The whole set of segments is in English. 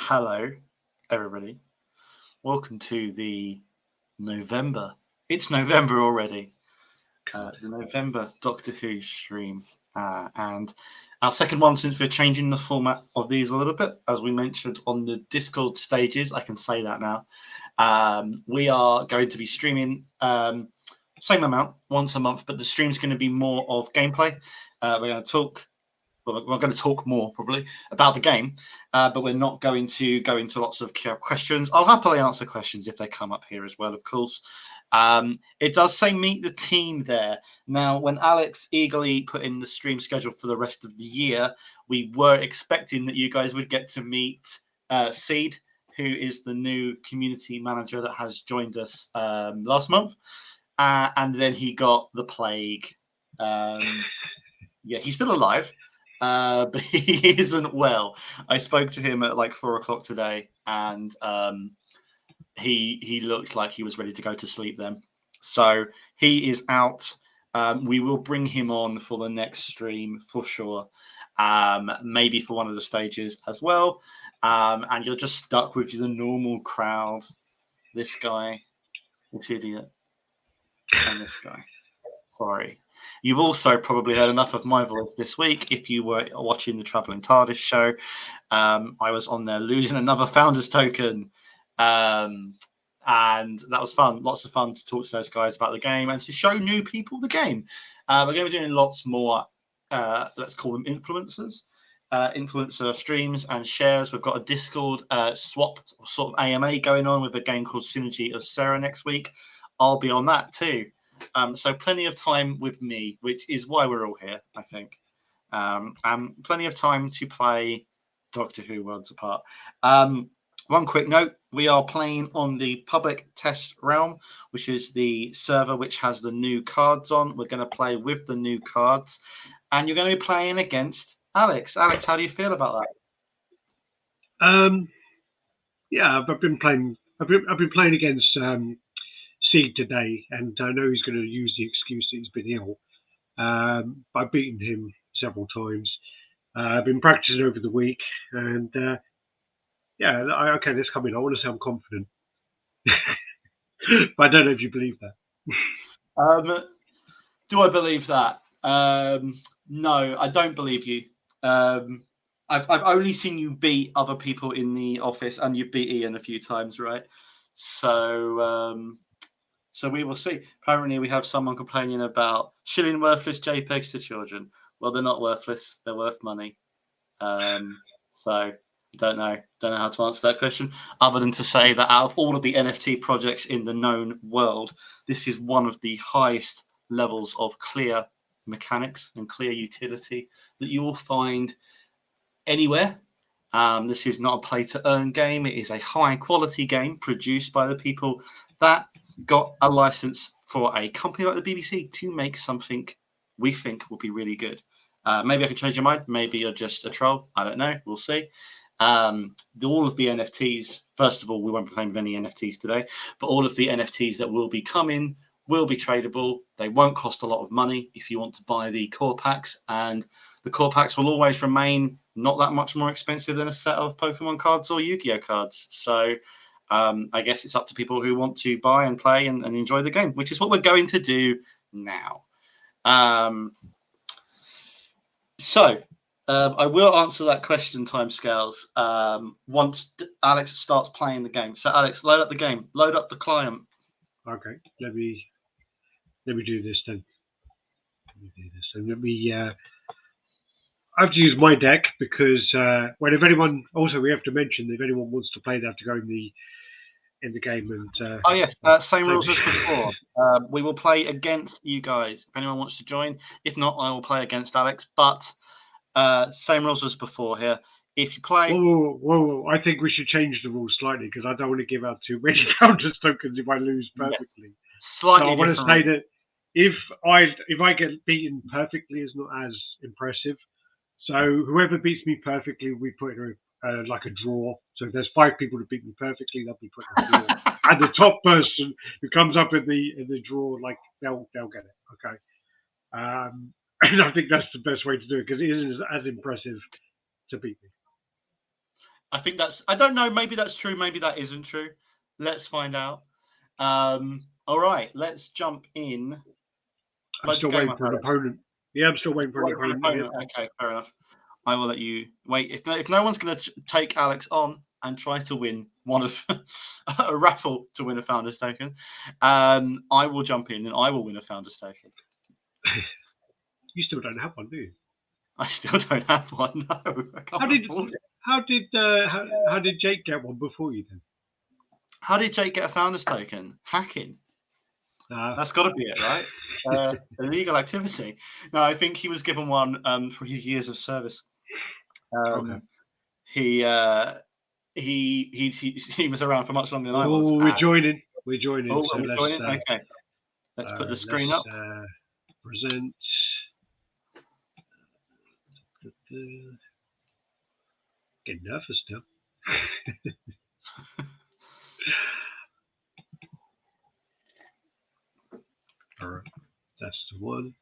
Hello, everybody. Welcome to the November. It's November already. The November Doctor Who stream. And our second one since we're changing the format of these a little bit. As we mentioned on the Discord stages, I can say that now. We are going to be streaming same amount once a month, but the stream's going to be more of gameplay. We're going to talk. Well, we're going to talk more probably about the game, but we're not going to go into lots of questions. I'll happily answer questions if they come up here as well, of course. It does say meet the team there. Now, when Alex eagerly put in the stream schedule for the rest of the year, we were expecting that you guys would get to meet Seed, who is the new community manager that has joined us last month. And then he got the plague. Yeah, he's still alive. But he isn't well. I spoke to him at like 4 o'clock today, and he looked like he was ready to go to sleep then. So he is out. We will bring him on for the next stream for sure. Maybe for one of the stages as well. And you're just stuck with the normal crowd. This guy, this idiot, and this guy. Sorry. You've also probably heard enough of my voice this week if you were watching the Travelling TARDIS show. I was on there losing another Founders token. And that was fun. Lots of fun to talk to those guys about the game and to show new people the game. We're going to be doing lots more, let's call them influencers. Influencer streams and shares. We've got a Discord swap sort of AMA going on with a game called Synergy of Sarah next week. I'll be on that too. So plenty of time with me, which is why we're all here, I think. And plenty of time to play Doctor Who Worlds Apart. One quick note, we are playing on the public test realm, which is the server which has the new cards on. We're going to play with the new cards. And you're going to be playing against Alex. Alex, how do you feel about that? Yeah, I've been playing against Seed today, and I know he's going to use the excuse that he's been ill. I've beaten him several times. I've been practicing over the week, and okay, let's come in. I want to say I'm confident, but I don't know if you believe that. Do I believe that? No, I don't believe you. I've only seen you beat other people in the office, and you've beat Ian a few times, right? So we will see. Apparently, we have someone complaining about shilling worthless JPEGs to children. Well, they're not worthless; they're worth money. So don't know how to answer that question, other than to say that out of all of the NFT projects in the known world, this is one of the highest levels of clear mechanics and clear utility that you will find anywhere. This is not a play-to-earn game. It is a high-quality game produced by the people that got a license for a company like the BBC to make something we think will be really good. Maybe I could change your mind. Maybe you're just a troll. I don't know. We'll see. All of the NFTs, first of all, we won't be playing with any NFTs today, but all of the NFTs that will be coming will be tradable. They won't cost a lot of money if you want to buy the core packs, and the core packs will always remain not that much more expensive than a set of Pokemon cards or Yu-Gi-Oh cards. So I guess it's up to people who want to buy and play and enjoy the game, which is what we're going to do now. I will answer that question, timescales, once Alex starts playing the game. So, Alex, load up the game. Load up the client. Okay, let me do this then. I have to use my deck because if anyone, also we have to mention that if anyone wants to play, they have to go in the game and. Oh yes, same rules as before. We will play against you guys if anyone wants to join. If not, I will play against Alex. But same rules as before here. If you play, whoa! I think we should change the rules slightly because I don't want to give out too many Founders tokens if I lose perfectly. Yes. Slightly so I want to say that if I get beaten perfectly is not as impressive. So whoever beats me perfectly, we put in like a draw. So if there's 5 people to beat me perfectly, they'll be put in a draw. And the top person who comes up in the draw, like they'll get it. Okay. And I think that's the best way to do it because it isn't as impressive to beat me. I think that's. I don't know. Maybe that's true. Maybe that isn't true. Let's find out. All right. Let's jump in. I'm Load the still game waiting up, for an Alex. opponent. Yeah, I'm still waiting for an Wait for an opponent. opponent. Okay, fair enough. I will let you wait. If no one's going to take Alex on and try to win one of a raffle to win a Founders token, I will jump in and I will win a Founders token. You still don't have one, do you? I still don't have one. No, I can't afford it. How did Jake get one before you then? How did Jake get a Founders token? Hacking. That's got to be it, right? Illegal activity. No, I think he was given one for his years of service. Okay. He was around for much longer than I was. Oh, we're joining. We're joining. Oh, So we're joining. Okay, let's put the screen up. Present. Getting nervous now. All right, that's the one.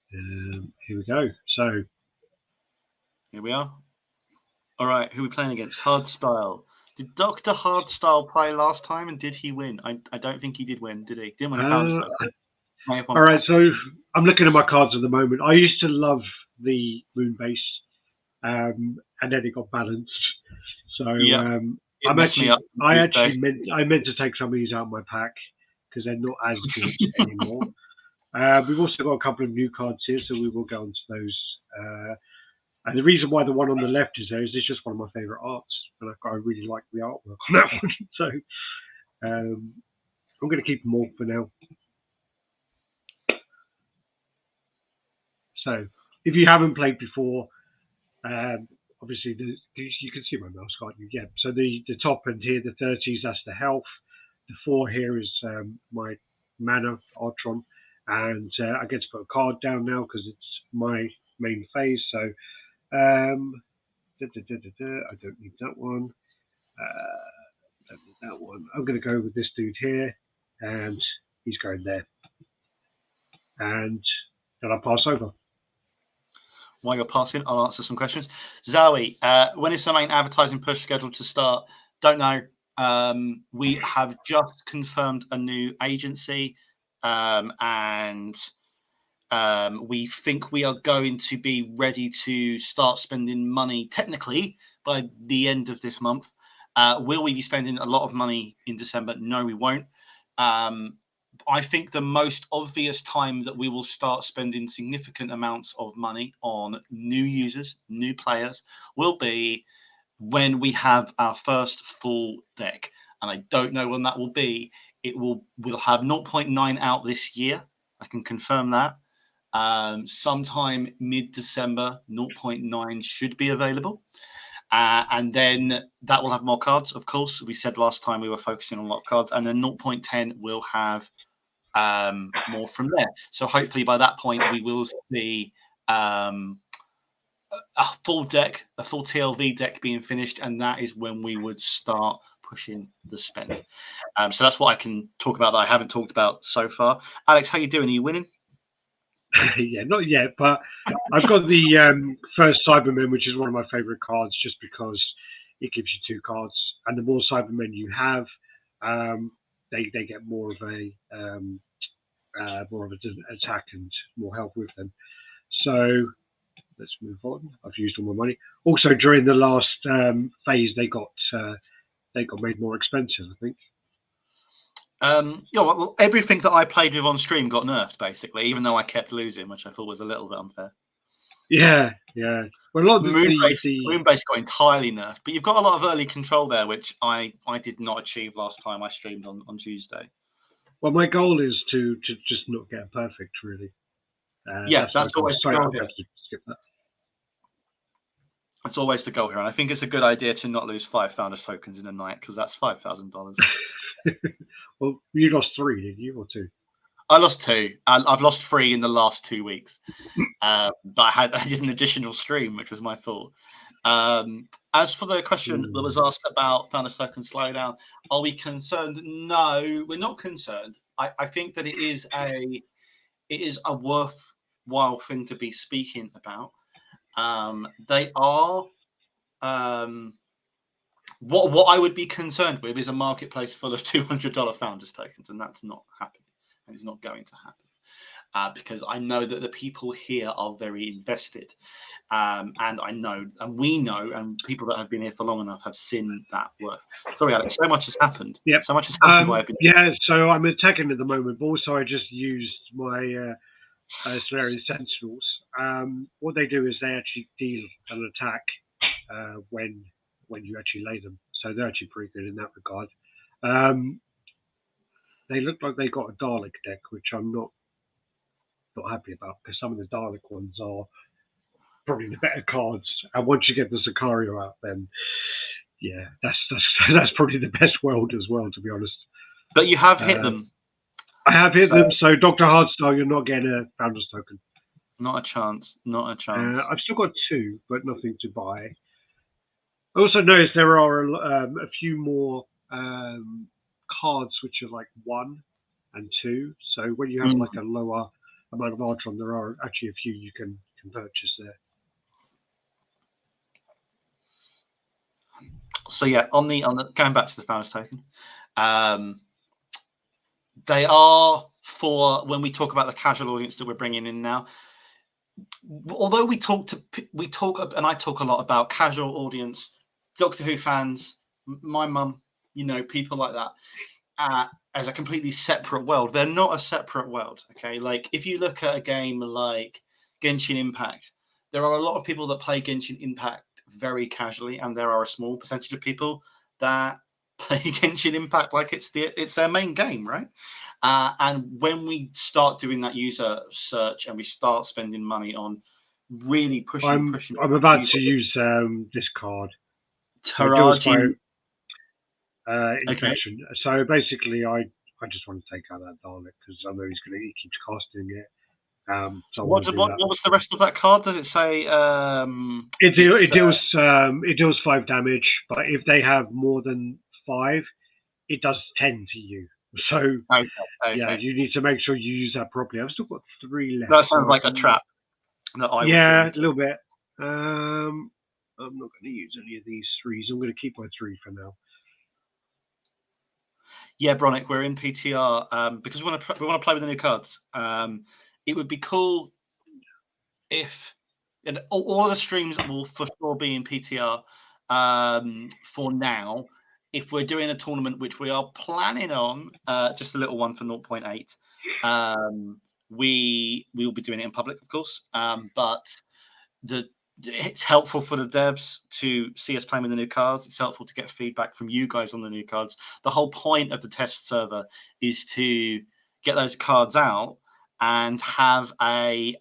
Here we go. So here we are. All right, who are we playing against? Hardstyle. Did Dr. Hardstyle play last time and did he win? I don't think he did win, did he? Didn't win a Founders token. All right, so I'm looking at my cards at the moment. I used to love the Moonbase, and then it got balanced. So yeah, I meant to take some of these out of my pack because they're not as good anymore. We've also got a couple of new cards here, so we will go on to those. And the reason why the one on the left is there is it's just one of my favourite arts, and I really like the artwork on that one. So I'm going to keep them all for now. So if you haven't played before, obviously you can see my mouse, can't you? Yeah. So the top end here, the 30s, that's the health. The 4 here is my mana, Artron. And I get to put a card down now because it's my main phase. So I don't need that one. Don't need that one. I'm going to go with this dude here, and he's going there. And then I'll pass over. While you're passing, I'll answer some questions. Zoe, when is the main advertising push scheduled to start? Don't know. We have just confirmed a new agency, and we think we are going to be ready to start spending money technically by the end of this month. Will we be spending a lot of money in December? No, we won't. I think the most obvious time that we will start spending significant amounts of money on new users, new players, will be when we have our first full deck. And I don't know when that will be. We'll have 0.9 out this year. I can confirm that. Sometime mid-December, 0.9 should be available. And then that will have more cards, of course. We said last time we were focusing on a lot of cards. And then 0.10 will have more from there. So hopefully by that point, we will see a full deck, a full TLV deck being finished. And that is when we would start pushing the spend. So that's what I can talk about that I haven't talked about so far. Alex, how you doing? Are you winning? Yeah, not yet, but I've got the first Cybermen, which is one of my favorite cards, just because it gives you 2 cards, and the more Cybermen you have, they get more of a attack and more help with them. So let's move on. I've used all my money. Also, during the last phase, they got made more expensive, I think. Well, everything that I played with on stream got nerfed, basically, even though I kept losing, which I thought was a little bit unfair. Yeah. Well, a lot of Moonbase got entirely nerfed, but you've got a lot of early control there, which I did not achieve last time I streamed on Tuesday. Well, my goal is to just not get perfect, really. That's always the goal here. That's always the goal here, and I think it's a good idea to not lose 5 Founders tokens in a night, because that's $5,000. Well, you lost 3, did you, or 2? I lost 2. I've lost 3 in the last 2 weeks. But I did an additional stream, which was my fault. As for the question that was asked about Founders token slowdown, are we concerned? No, we're not concerned. I think that it is a worthwhile thing to be speaking about. They are what I would be concerned with is a marketplace full of $200 founders tokens, and that's not happening, and it's not going to happen. Because I know that the people here are very invested. And I know, and we know, and people that have been here for long enough have seen that worth. Sorry, Alex, so much has happened. Yep. So much has happened while I've been Yeah, so I'm attacking at the moment, but also I just used my Solarian Sentinels. What they do is they actually deal an attack when you actually lay them. So they're actually pretty good in that regard. They look like they got a Dalek deck, which I'm not happy about, because some of the Dalek ones are probably the better cards. And once you get the Sicario out, then yeah, that's probably the best world as well, to be honest. But you have hit them. I have hit them. So Dr. Hardstar, you're not getting a Founders token. Not a chance. Not a chance. I've still got 2, but nothing to buy. I also noticed there are a few more cards which are like 1 and 2. So when you have like a lower amount of Artron, there are actually a few you can purchase there. So yeah, on the going back to the Founders token, they are for when we talk about the casual audience that we're bringing in now. Although we talk, and I talk a lot about casual audience, Doctor Who fans, my mum, people like that, as a completely separate world. They're not a separate world. Okay, like if you look at a game like Genshin Impact, there are a lot of people that play Genshin Impact very casually, and there are a small percentage of people that play Genshin Impact like it's their main game, right? And when we start doing that user search and we start spending money on really pushing, I'm about to use this card. Taraji. Infection. Okay. So basically, I just want to take out that Dalek because I know he keeps casting it. So what was the rest of that card? Does it say? It deals 5 damage, but if they have more than 5, it does 10 to you. So okay. Yeah, you need to make sure you use that properly. I've still got 3 left. That sounds like a trap. That I a little bit. I'm not going to use any of these 3s. I'm going to keep my 3 for now. Yeah, Bronick, we're in PTR because we want to play with the new cards. It would be cool if all of the streams will for sure be in PTR for now. If we're doing a tournament, which we are planning on, just a little one for 0.8, we will be doing it in public, of course. But it's helpful for the devs to see us playing with the new cards. It's helpful to get feedback from you guys on the new cards. The whole point of the test server is to get those cards out and have a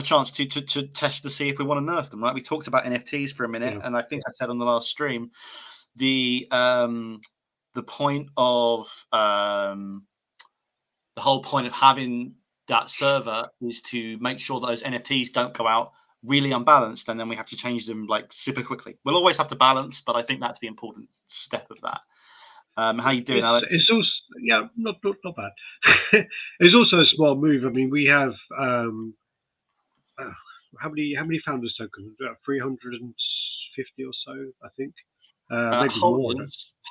chance to test to see if we want to nerf them. Right? We talked about NFTs for a minute, and I think I said on the last stream the point of the whole point of having that server is to make sure that those NFTs don't go out really unbalanced, and then we have to change them like super quickly. We'll always have to balance, but I think that's the important step of that. How you doing, Alex? It's also not bad. It's also a small move. I mean, we have how many founders tokens? 350 or so, I think. Maybe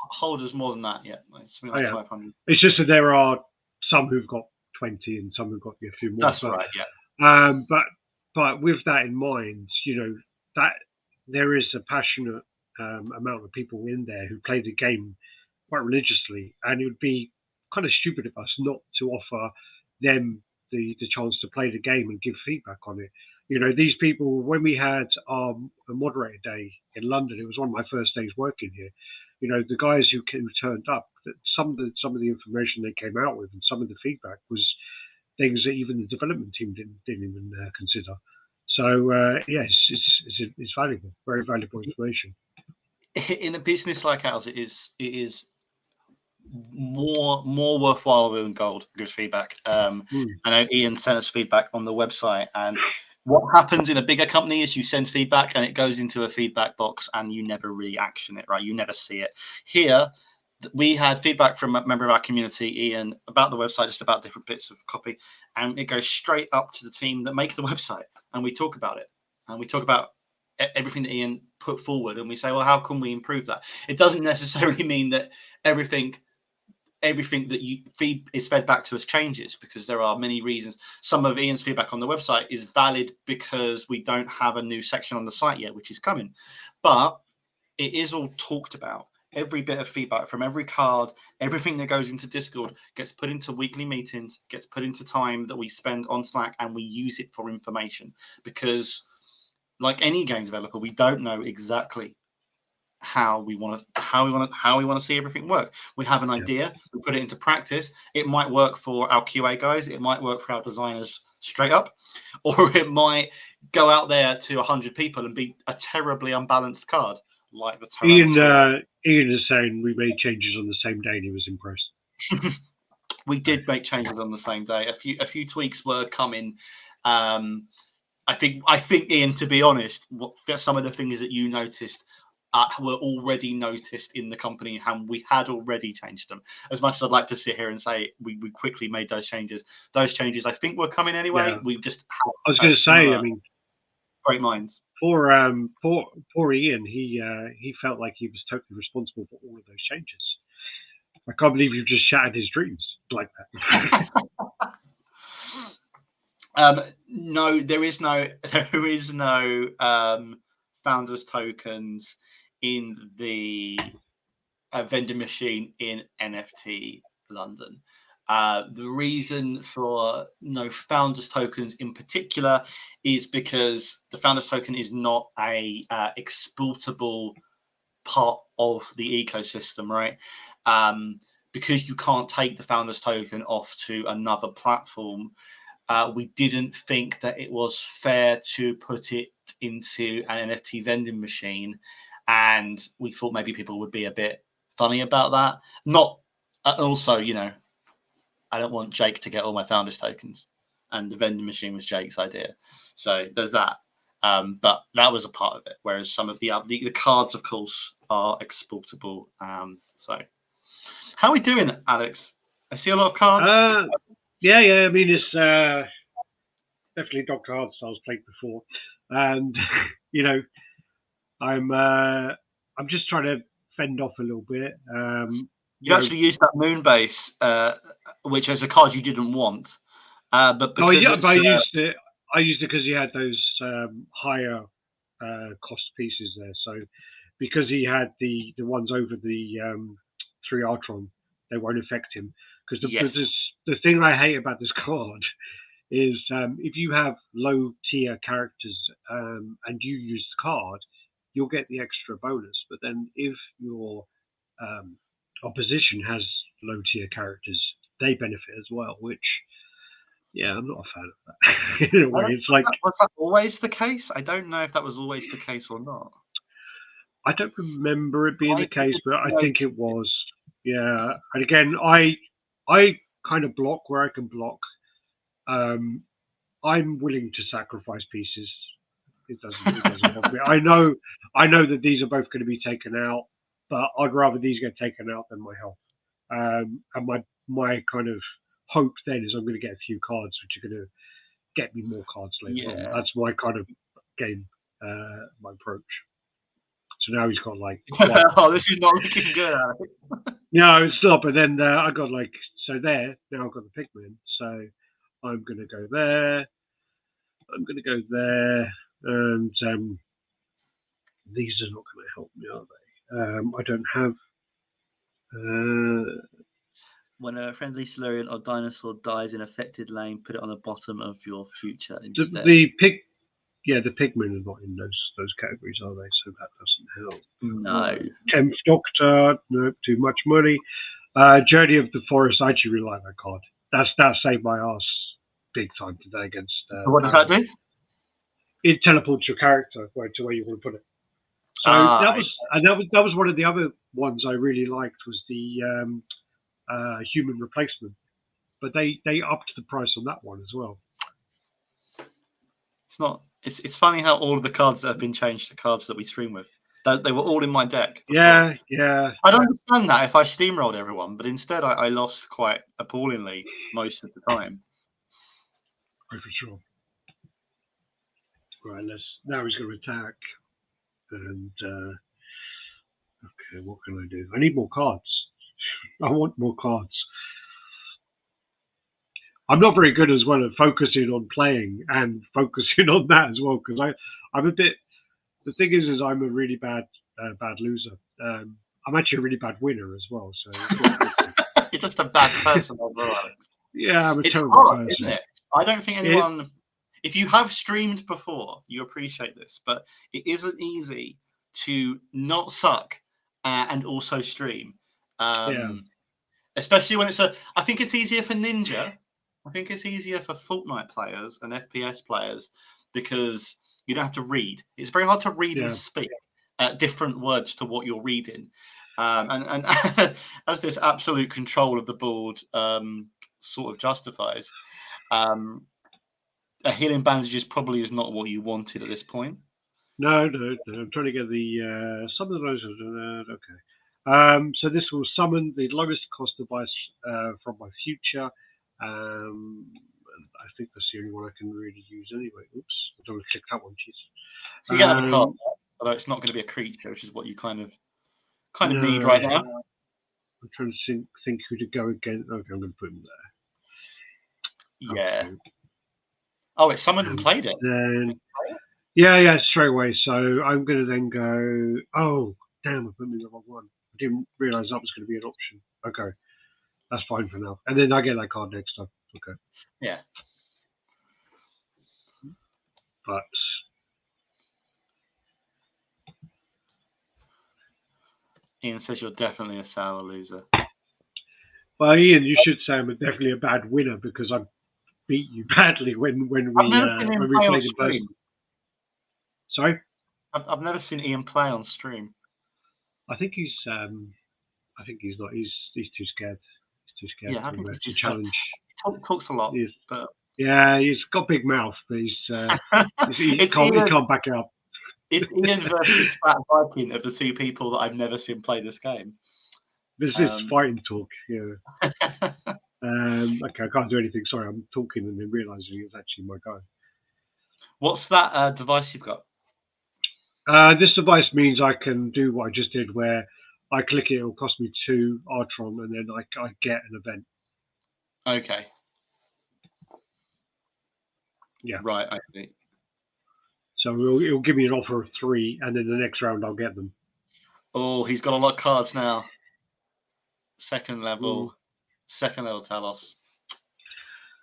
holders more than that. Yeah, it's something like 500. It's just that there are some who've got 20 and some who've got a few more. That's right. Yeah. But with that in mind, that there is a passionate amount of people in there who play the game quite religiously, and it would be kind of stupid of us not to offer them the chance to play the game and give feedback on it. These people, when we had a moderator day in London, it was one of my first days working here. The guys who turned up, some of the information they came out with and some of the feedback was things that even the development team didn't even consider. So yes, it's valuable, very valuable information. In a business like ours, it is more worthwhile than gold. Good feedback. I know Ian sent us feedback on the website, and what happens in a bigger company is you send feedback and it goes into a feedback box and you never really action it, right? You never see it. Here, we had feedback from a member of our community, Ian, about the website, just about different bits of copy, and it goes straight up to the team that make the website, and we talk about it, and we talk about everything that Ian put forward, and we say, well, how can we improve that? It doesn't necessarily mean that everything that you feed is fed back to us changes, because there are many reasons. Some of Ian's feedback on the website is valid because we don't have a new section on the site yet, which is coming, but it is all talked about. Every bit of feedback from every card, everything that goes into Discord gets put into weekly meetings, gets put into time that we spend on Slack, and we use it for information. Because, like any game developer, we don't know exactly how we want to see everything work. We have an idea, we put it into practice. It might work for our QA guys, it might work for our designers straight up, or it might go out there to 100 people and be a terribly unbalanced card, like the Tyrannosaurus. Ian is saying we made changes on the same day and he was impressed. We did make changes on the same day. A few tweaks were coming. I think Ian, to be honest, some of the things that you noticed were already noticed in the company, and we had already changed them. As much as I'd like to sit here and say we quickly made those changes I think were coming anyway. Yeah. We just I was going to say, I mean, great minds. Poor Ian, he felt like he was totally responsible for all of those changes. I can't believe you've just shattered his dreams like that. No, there is no founders tokens in the vending machine in NFT London. The reason for no founders tokens in particular is because the founders token is not a exportable part of the ecosystem, right? Because you can't take the founders token off to another platform. We didn't think that it was fair to put it into an NFT vending machine, and we thought maybe people would be a bit funny about that. Not also, you know, I don't want Jake to get all my founders tokens, and the vending machine was Jake's idea, so there's that. But that was a part of it. Whereas some of the cards, of course, are exportable. So, how are we doing, Alex? I see a lot of cards. Yeah. I mean, it's definitely Dr. Hardstyle's played before, and you know, I'm just trying to fend off a little bit. You actually used that Moonbase, which is a card you didn't want, but because I used it. I used it because he had those higher cost pieces there. So because he had the ones over the 3 Artron, they won't affect him. Because the thing I hate about this card is if you have low tier characters and you use the card, you'll get the extra bonus. But then if your opposition has low tier characters, they benefit as well, which, yeah, I'm not a fan of that. In a way, it's like, was that always the case? I don't know if that was always the case or not. I don't remember it being the case, but I think it was. Yeah, and again, I kind of block where I can block. I'm willing to sacrifice pieces. It doesn't bother me. I know that these are both going to be taken out, but I'd rather these get taken out than my health. And my kind of hope then is I'm going to get a few cards which are going to get me more cards later on. That's my kind of game, my approach. So now he's got like, oh, this is not looking good, Alex. No, it's not. But then I got like, so there. Now I've got the Pikmin. So I'm going to go there. I'm going to go there, and these are not going to help me, are they? I don't have. When a friendly Silurian or dinosaur dies in affected lane, put it on the bottom of your future instead. The Pikmin are not in those categories, are they? So that doesn't help. No. 10th Doctor, no, too much money. Journey of the Forest, I actually really like that card. That saved my ass big time today against. So what does that do? It teleports your character to where you want to put it. So that was one of the other ones I really liked, was the human replacement, but they upped the price on that one as well. It's not. It's funny how all of the cards that have been changed to cards that we stream with. They were all in my deck before. Yeah. I don't understand that if I steamrolled everyone, but instead I lost quite appallingly most of the time. Oh, for sure. Right, now he's going to attack. And okay, what can I do? I need more cards. I want more cards. I'm not very good as well at focusing on playing and focusing on that as well, because I'm a bit. The thing is I'm a really bad loser. I'm actually a really bad winner as well. So it's not a good thing. You're just a bad person overall, Alex. Yeah, I'm a It's terrible hard, person. isn't it? I don't think anyone. If you have streamed before, you appreciate this, but it isn't easy to not suck and also stream. Yeah. Especially when it's a. I think it's easier for Ninja. I think it's easier for Fortnite players and FPS players because you don't have to read. It's very hard to read Yeah. and speak different words to what you're reading. And as this absolute control of the board sort of justifies, a healing bandages probably is not what you wanted at this point. No. I'm trying to get the some of those. Okay. So this will summon the lowest cost device from my future. I think that's the only one I can really use anyway. Oops, I don't want to click that one. Jeez. So you can have a card, although it's not going to be a creature, which is what you kind of need right now. I'm trying to think who to go against. Okay, I'm going to put him there. Yeah. Okay. Oh, it's summoned and played it. Then, yeah, straight away. So I'm going to then go. Oh, damn! I put me the wrong one. I didn't realise that was going to be an option. Okay, that's fine for now. And then I get that card next time. Okay. Yeah. But Ian says you're definitely a sour loser. well, Ian, you should say I'm definitely a bad winner because I beat you badly when we played in person. Sorry, I've never seen Ian play on stream. I think he's not. He's too scared. He's too scared. Yeah, I think he's too challenge. He talks a lot, but yeah, he's got a big mouth, but he can't back it up. It's Ian versus Fat Viking of the two people that I've never seen play this game. This is fighting talk. Yeah. Okay, I can't do anything. Sorry, I'm talking and then realizing it's actually my guy. What's that device you've got? This device means I can do what I just did, where I click it. It'll cost me 2 Artron, and then I get an event. Okay. Yeah. Right, I see. So it'll give me an offer of 3, and then the next round I'll get them. Oh, he's got a lot of cards now. Second level Talos.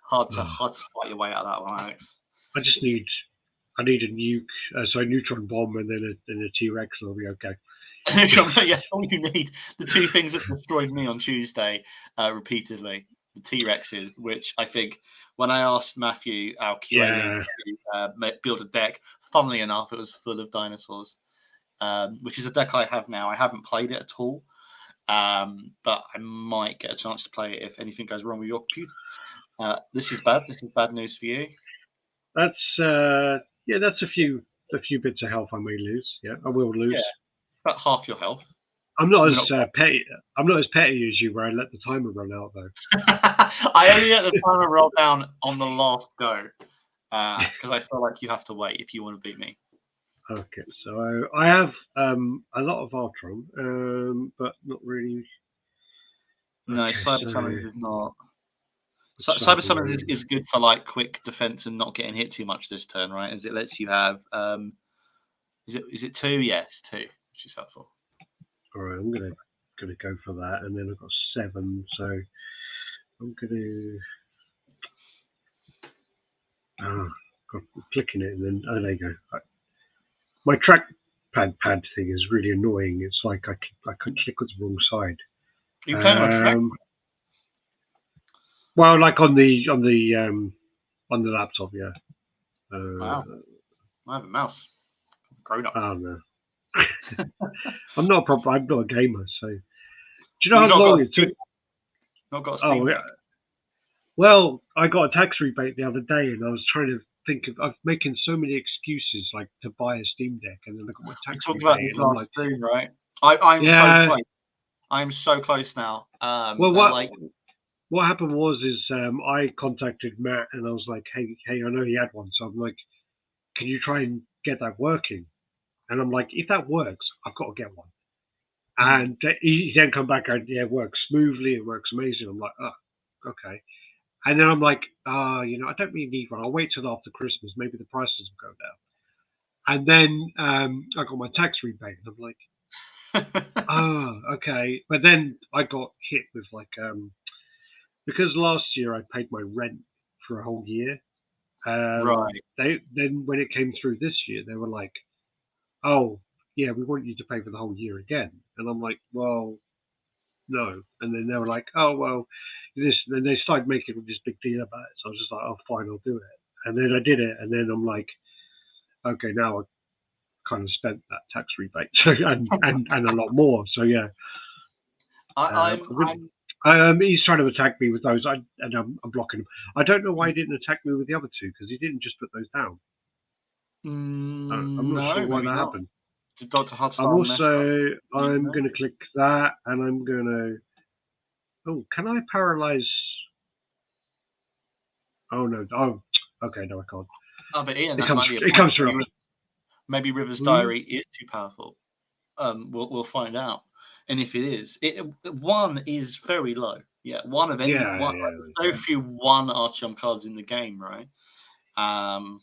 Hard to fight your way out of that one, Alex. I need a nuke, so a neutron bomb, and then a T-Rex, and I'll be okay. Yeah, all you need. The two things that destroyed me on Tuesday repeatedly. The T-Rexes, which I think when I asked Matthew, our QA, to build a deck, funnily enough, it was full of dinosaurs, which is a deck I have now. I haven't played it at all, but I might get a chance to play it if anything goes wrong with your computer. This is bad. This is bad news for you. That's that's a few bits of health I may lose. Yeah, I will lose. Yeah, about half your health. I'm not as petty. I'm not as petty as you, where I let the timer run out though. I only let the timer roll down on the last go because I feel like you have to wait if you want to beat me. Okay, so I have a lot of Ultron, but not really. No, Cyber Summons is not. Cyber Summons is good for like quick defense and not getting hit too much this turn, right? As it lets you have. Is it 2? Yes, 2, which is helpful. All right, I'm gonna go for that, and then I've got 7, so I'm gonna. Clicking it, and then there you go. My trackpad pad thing is really annoying. It's like I couldn't click on the wrong side. Are you playing on a track? Well, like on the laptop, yeah. Wow. I have a mouse. I'm grown up. Oh no. I'm not a gamer, so do you know how long it took? Not got a Steam Deck. Well, I got a tax rebate the other day, and I was trying to think I'm making so many excuses like to buy a Steam Deck, and then I got my tax rebate. About this last stream, right? I'm so close. I'm so close now. What happened was I contacted Matt, and I was like, hey, I know he had one, so I'm like, can you try and get that working? And I'm like, if that works, I've got to get one. Mm. And he then come back and yeah, it works smoothly. It works amazing. I'm like, oh, okay. And then I'm like, I don't really need one. I'll wait till after Christmas. Maybe the prices will go down. And then I got my tax rebate. And I'm like, okay. But then I got hit with like, because last year I paid my rent for a whole year. Right. Then when it came through this year, they were like, oh, yeah, we want you to pay for the whole year again. And I'm like, well, no. And then they were like, oh, well, this. And then they started making this big deal about it. So I was just like, oh, fine, I'll do it. And then I did it. And then I'm like, okay, now I kind of spent that tax rebate and a lot more. So yeah, he's trying to attack me with those, and I'm blocking him. I don't know why he didn't attack me with the other two because he didn't just put those down. I'm not No, sure why maybe that not. happened. Did Dr. I'm Hudson mess up? I'm going to click that, and I'm going to. Oh, can I paralyze? Oh no! Oh, okay, no, I can't. Oh, but Ian, It comes through. Maybe River's Diary is too powerful. We'll find out. And if it is, one is very low. Yeah, one of any one. So few one Archeon cards in the game, right? And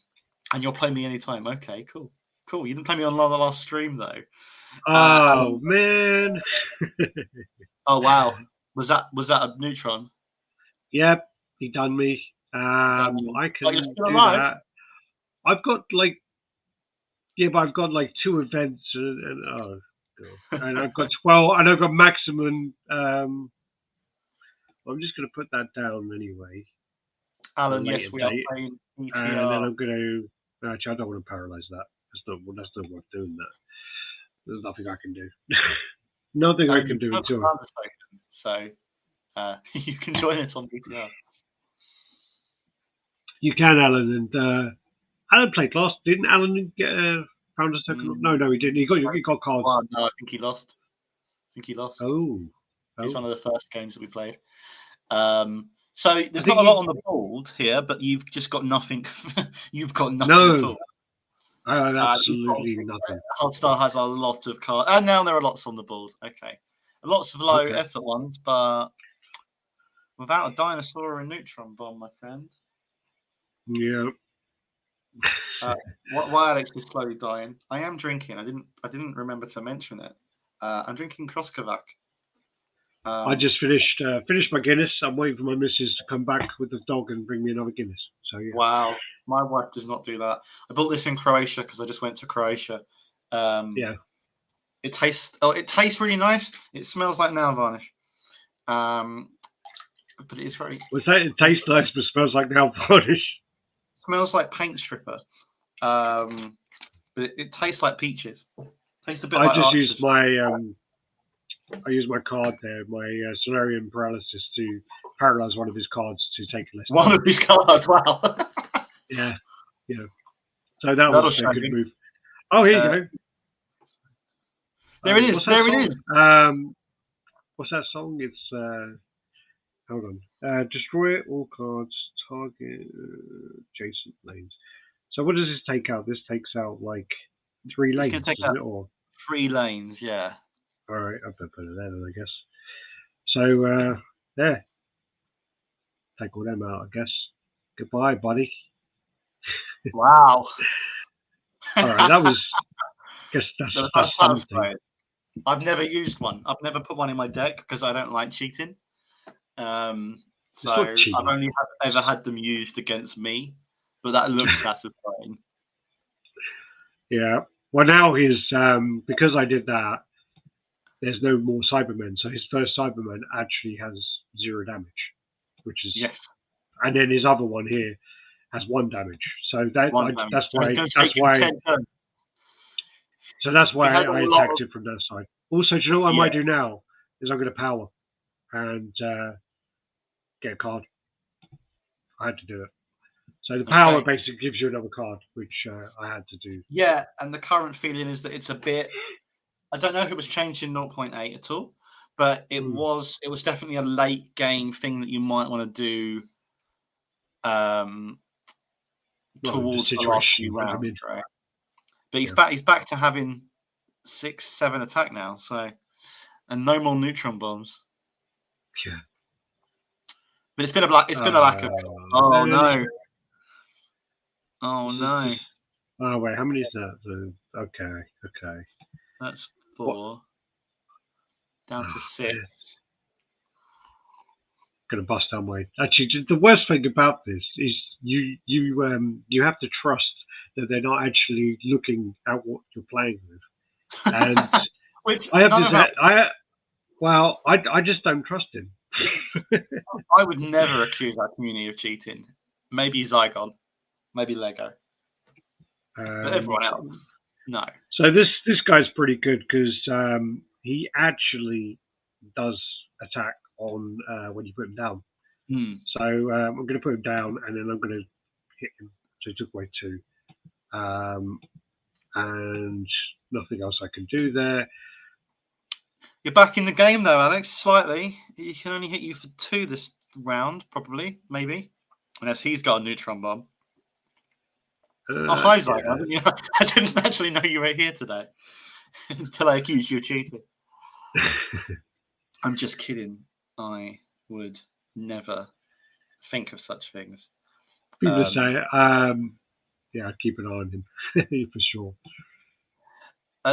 you'll play me anytime. Okay, cool. You didn't play me on the last stream though. Oh man! Oh wow, was that a neutron? Yep, he done me. I can you're still do alive? that. I've got like, yeah, but I've got like 2 events, and and I've got 12, and I've got maximum. I'm just going to put that down anyway. Alan, yes, we are playing ETR. And then I'm going to. Actually, I don't want to paralyze that. That's not worth doing that. There's nothing I can do. Nothing I can do until. So you can join us on BTR. You can, Alan, and Alan played last. Didn't Alan get a Founders token? No, he didn't. He got cards. Well, no, I think he lost. Oh. It's one of the first games that we played. So there's not a lot on the board here, but you've just got nothing. You've got nothing at all. Absolutely nothing. Hotstar has a lot of cards, and now there are lots on the board. Okay, lots of low effort ones, but without a dinosaur or a neutron bomb, my friend. Yeah. Why Alex is slowly dying? I am drinking. I didn't remember to mention it. I'm drinking Kroskovac. I just finished my Guinness. I'm waiting for my missus to come back with the dog and bring me another Guinness. So yeah. Wow, my wife does not do that. I bought this in Croatia because I just went to Croatia. Yeah. It tastes really nice. It smells like nail varnish. But it is very. It tastes nice, but smells like nail varnish. Smells like paint stripper. But it tastes like peaches. Tastes a bit like I used my card there, my Solarian Paralysis, to paralyze one of his cards to take less. One of his cards, wow. Yeah. So that was a good move. Oh, here you go. There it is. What's that song? It's hold on. Destroy all cards, target adjacent lanes. So what does this take out? This takes out like 3 lanes, isn't it? Or 3 lanes, yeah. All right, I'll put it there then, I guess. So there. Take all them out, I guess. Goodbye, buddy. Wow. All right, that was. I guess that's something. Great. I've never used one. I've never put one in my deck because I don't like cheating. So I've only ever had them used against me, but that looks satisfying. Yeah. Well, now he's because I did that. There's no more Cybermen, so his first Cyberman actually has 0 damage, which is yes. And then his other one here has 1 damage. So that's why I attacked it from that side. Also, do you know what I might do now? Is I'm going to power and get a card. I had to do it. So the power basically gives you another card, which I had to do. Yeah, and the current feeling is that it's a bit. I don't know if it was changed in 0.8 at all, but it was definitely a late game thing that you might want to do towards the last few rounds, right? But he's Yeah. back. He's back to having 6-7 attack now. So, and no more neutron bombs. Yeah. But it's been a lack. It's been a lack of. Oh no! Oh This is no! just- Oh wait, how many is that? Okay. That's 4. Down to Oh, 6. Gonna bust our way. Actually, the worst thing about this is you have to trust that they're not actually looking at what you're playing with. And Which I have none this. of our- I just don't trust him. I would never accuse our community of cheating. Maybe Zygon, maybe Lego, but everyone else, no. So this guy's pretty good because he actually does attack on when you put him down. Hmm. So I'm going to put him down, and then I'm going to hit him. So he took away 2, and nothing else I can do there. You're back in the game though, Alex. Slightly. He can only hit you for 2 this round, probably, maybe, unless he's got a neutron bomb. Oh, hi, Zygon. Yeah. I didn't actually know you were here today until I accused you of cheating. I'm just kidding. I would never think of such things. People say, yeah, I'd keep an eye on him for sure.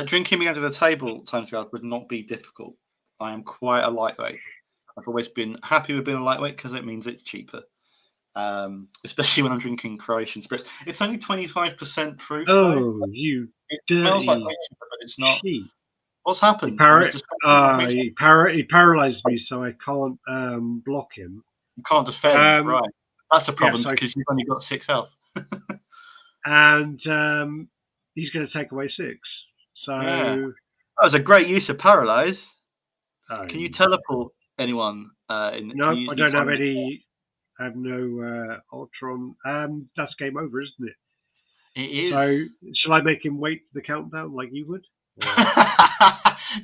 Drinking me under the table timescales would not be difficult. I am quite a lightweight. I've always been happy with being a lightweight because it means it's cheaper. Especially when I'm drinking Croatian spirits. It's only 25% proof. Oh, though. you It dirty smells like way cheaper, but it's not. cheat. What's happened? He paralyzed me, so I can't block him. You can't defend, right? That's a problem so- because you've only got 6 health. And he's going to take away 6. So Yeah. That was a great use of paralyze. oh, Can you teleport anyone? No, I don't have any. I have no Ultron. That's game over, isn't it? It is. So shall I make him wait for the countdown like you would?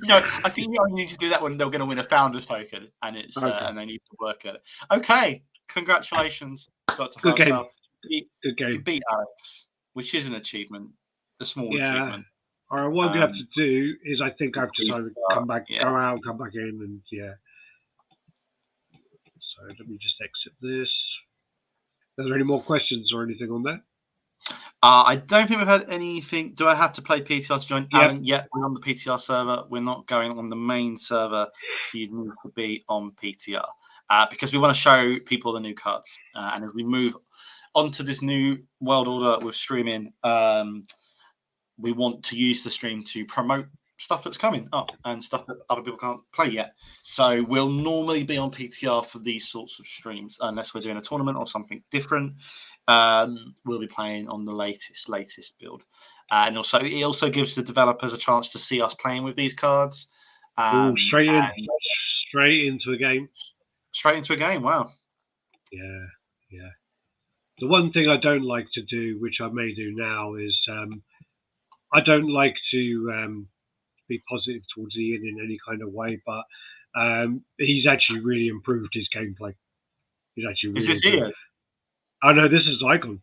No, I think you only need to do that when they're going to win a founders token, and it's Okay. and they need to work at it. Okay, congratulations, Dr. Good game. Hardstyle. You Good game. beat Alex, which is an achievement, a small Yeah. achievement. All right, what I'm going to have to do is I think I have to Restart, either come back, yeah. go out, come back in, and yeah. So let me just exit this. Are there any more questions or anything on that? I don't think we've had anything. Do I have to play PTR to join? Yeah. Alan, yeah, we're on the PTR server. We're not going on the main server, so you need to be on PTR because we want to show people the new cards. And as we move onto this new world order with streaming, we want to use the stream to promote stuff that's coming up and stuff that other people can't play yet. So we'll normally be on PTR for these sorts of streams, unless we're doing a tournament or something different. We'll be playing on the latest build, and also it also gives the developers a chance to see us playing with these cards. Straight into a game. Straight into a game. Wow. Yeah. The one thing I don't like to do, which I may do now, is I don't like to be positive towards Ian in any kind of way, but he's actually really improved his gameplay. He's actually really Is this improved. Ian? Oh no, this is Zygon.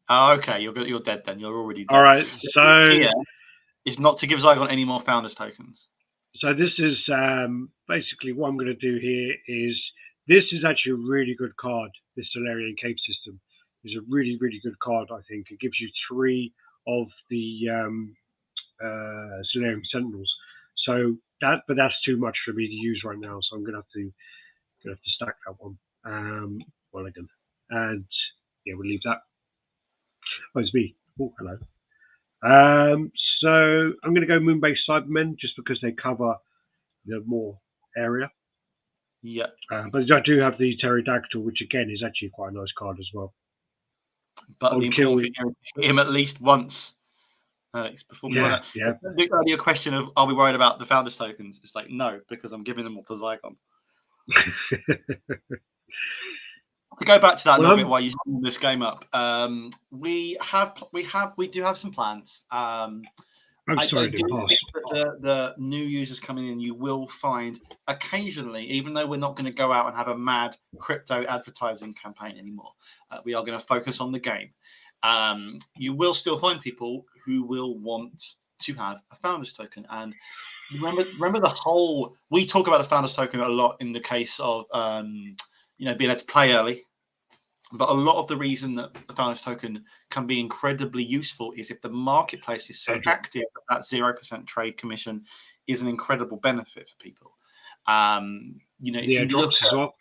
Oh, okay. You're dead then. You're already dead. All right, so Here is not to give Zygon any more founders tokens. So this is basically what I'm going to do here is this is actually a really good card. This Solarian Cave system is a really, really good card, I think. It gives you 3 of the Solarian Sentinels. So but that's too much for me to use right now. So I'm going to have to stack that one. Well again, and yeah, we'll leave that. Oh, it's me. Oh, hello. So I'm going to go Moonbase Cybermen just because they cover the more area. Yeah. But I do have the Pterodactyl, which again is actually quite a nice card as well. But the important thing is hit him at least once, Alex, before we run out. Yeah. The earlier question of are we worried about the founders tokens? It's like no, because I'm giving them all to Zygon. To go back to that a little bit while you sum this game up, we do have some plans. I'm sorry to pass. The new users coming in, you will find occasionally, even though we're not going to go out and have a mad crypto advertising campaign anymore, we are going to focus on the game. You will still find people who will want to have a founders token. And remember the whole, we talk about the founders token a lot in the case of being able to play early. But a lot of the reason that the founders token can be incredibly useful is if the marketplace is so active that 0% trade commission is an incredible benefit for people. If you look at, well.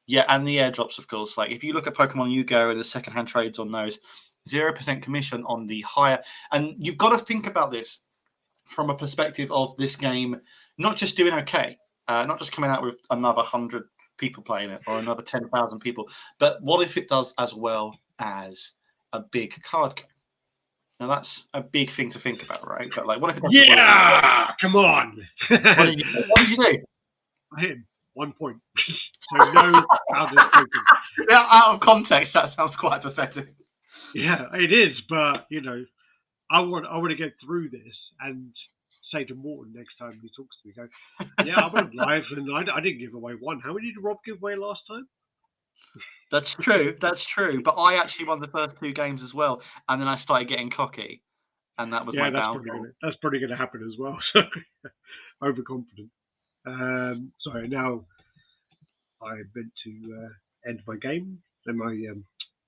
Yeah, and the airdrops, of course. Like if you look at Pokemon Yu-Gi-Oh! And the secondhand trades on those, 0% commission on the higher. And you've got to think about this from a perspective of this game not just doing okay, not just coming out with another 100 people playing it or another 10,000 people, but what if it does as well as a big card game? Now that's a big thing to think about, right? But like, what if it does as well as come on. What did you do? I hit him 1 point. So no founders token. Yeah, out of context, that sounds quite pathetic. Yeah, it is, but I want to get through this and say to Morton next time he talks to me, go, yeah, I went live and I didn't give away one. How many did Rob give away last time? That's true. That's true. But I actually won the first 2 games as well, and then I started getting cocky, and that was my downfall. That's probably going to happen as well. So overconfident. Sorry. Now I meant to end my game. Then my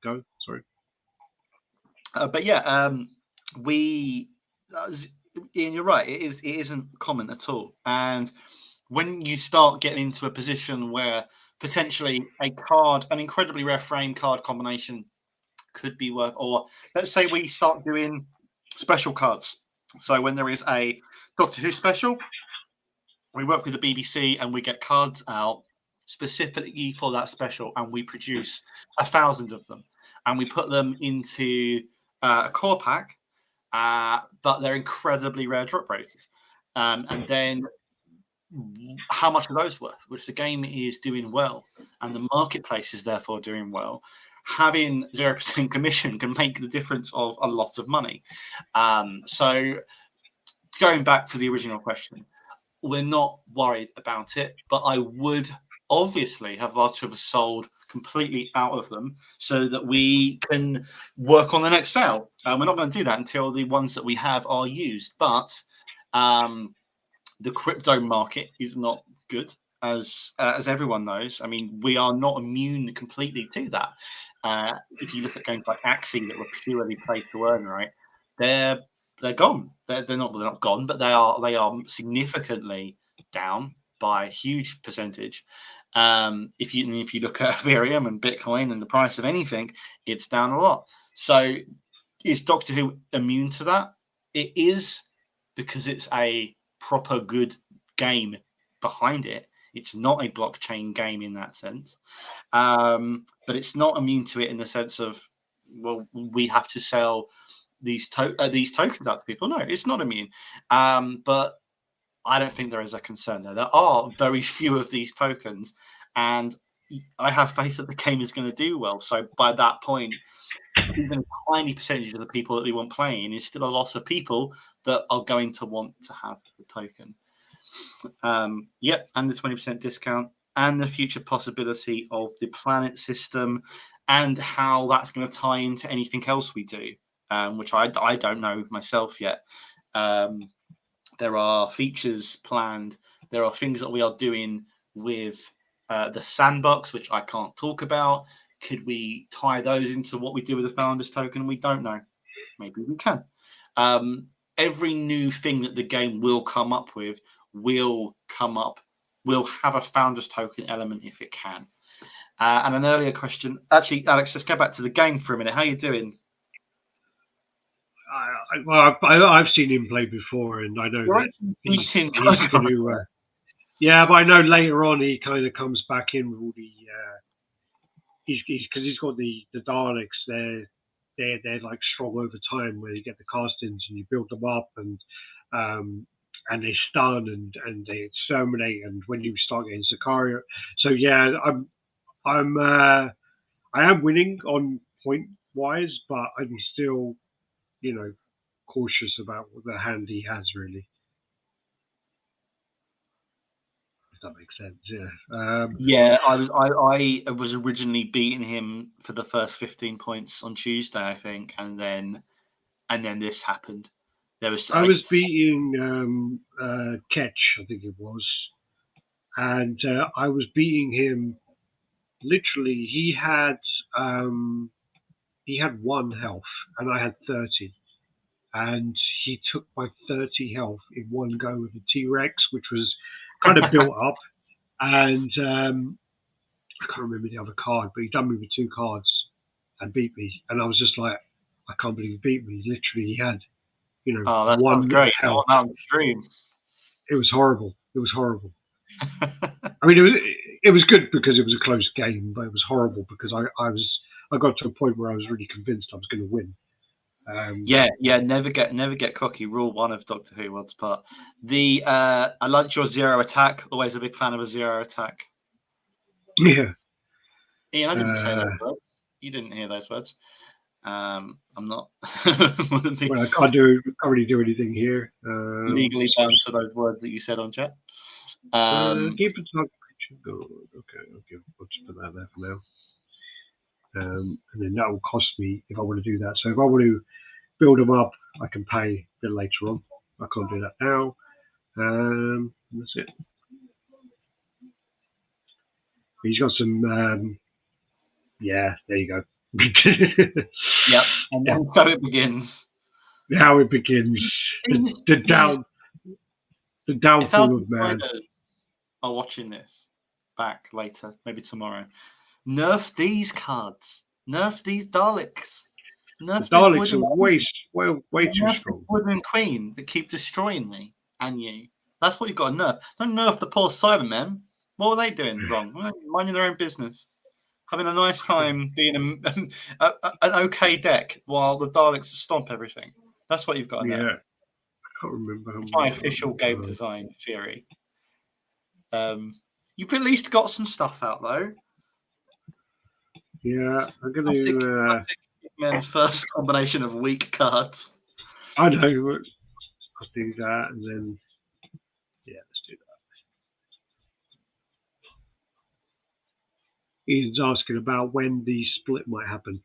go. Sorry. But yeah, Ian, you're right. It isn't common at all. And when you start getting into a position where potentially an incredibly rare frame card combination could be worth, or let's say we start doing special cards. So when there is a Doctor Who special, we work with the BBC and we get cards out specifically for that special, and we produce 1,000 of them, and we put them into a core pack, but they're incredibly rare drop rates. And then how much are those worth? Which the game is doing well, and the marketplace is therefore doing well. Having 0% commission can make the difference of a lot of money. So going back to the original question, we're not worried about it, but I would obviously have loved to have sold completely out of them so that we can work on the next sale. We're not going to do that until the ones that we have are used, but the crypto market is not good, as everyone knows. I mean, we are not immune completely to that. If you look at games like Axie that were purely play to earn, right, they're gone. They're not gone, but they are significantly down by a huge percentage. If you look at Ethereum and Bitcoin and the price of anything, it's down a lot. So is Doctor Who immune to that? It is, because it's a proper good game behind it. It's not a blockchain game in that sense, but it's not immune to it in the sense of, well, we have to sell these tokens out to people. No, it's not immune. But I don't think there is a concern there. There are very few of these tokens, and I have faith that the game is going to do well. So by that point, even a tiny percentage of the people that we want playing is still a lot of people that are going to want to have the token. And the 20% discount and the future possibility of the planet system and how that's going to tie into anything else we do, which I don't know myself yet. There are features planned. There are things that we are doing with the sandbox, which I can't talk about. Could we tie those into what we do with the Founders Token? We don't know. Maybe we can. Every new thing that the game will come up with will have a Founders Token element if it can. And an earlier question. Actually, Alex, let's go back to the game for a minute. How are you doing? I've seen him play before, and I know that he's going to. Yeah, but I know later on he kind of comes back in with all the. Because he's got the Daleks. They're like strong over time, where you get the castings and you build them up, and they stun and they exterminate, and when you start getting Sicario. So yeah, I am winning on point wise, but I'm still, cautious about the hand he has, really. If that makes sense, yeah. I was originally beating him for the first 15 points on Tuesday, I think, and then and then this happened. There was I was beating Ketch, I think it was, and I was beating him. Literally, he had 1 health, and I had 30, and he took my 30 health in one go with the T-Rex, which was kind of built up, and I can't remember the other card, but he done me with 2 cards and beat me, and I was just like, I can't believe he beat me. Literally, he had, Oh, that 1 sounds great. I health. want that on the stream. It was horrible. It was horrible. I mean, it was good because it was a close game, but it was horrible because I got to a point where I was really convinced I was going to win. Yeah. Never get cocky. Rule 1 of Doctor Who Worlds Part. I liked your 0 attack. Always a big fan of a 0 attack. Yeah. Ian, I didn't say those words. You didn't hear those words. I'm not. Wouldn't be Well, I can't really do anything here. legally bound to those words that you said on chat. Keep it talk. Okay, I'll just put that there for now. And then that will cost me if I want to do that. So if I want to build them up, I can pay a bit later on. I can't do that now. That's it. He's got some. Yeah, there you go. Yep, and so it begins. Now it begins. The downfall of man. Are watching this back later, maybe tomorrow. Nerf these cards. Nerf these Daleks. Nerf the Daleks are way too strong. Wooden Queen that keep destroying me and you. That's what you've got to nerf. Don't nerf the poor Cybermen. What were they doing wrong? Minding their own business. Having a nice time being an okay deck while the Daleks stomp everything. That's what you've got to nerf. Yeah. I can't remember. It's my official game design theory. You've at least got some stuff out though. Yeah, I'm going to. Men's first combination of weak cards. I know. I'll do that, and then let's do that. Ian's asking about when the split might happen.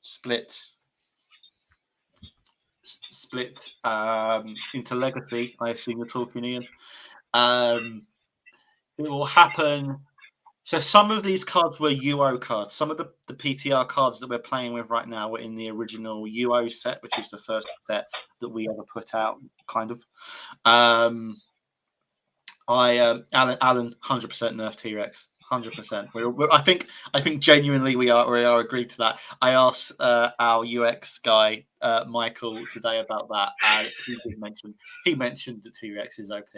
Split into Legacy. I assume you're talking, Ian. It will happen. So some of these cards were UO cards. Some of the PTR cards that we're playing with right now were in the original UO set, which is the first set that we ever put out, kind of. Alan, 100% nerf T-Rex. 100%. I think genuinely we are agreed to that. I asked our UX guy Michael today about that, and he mentioned that T-Rex is OP.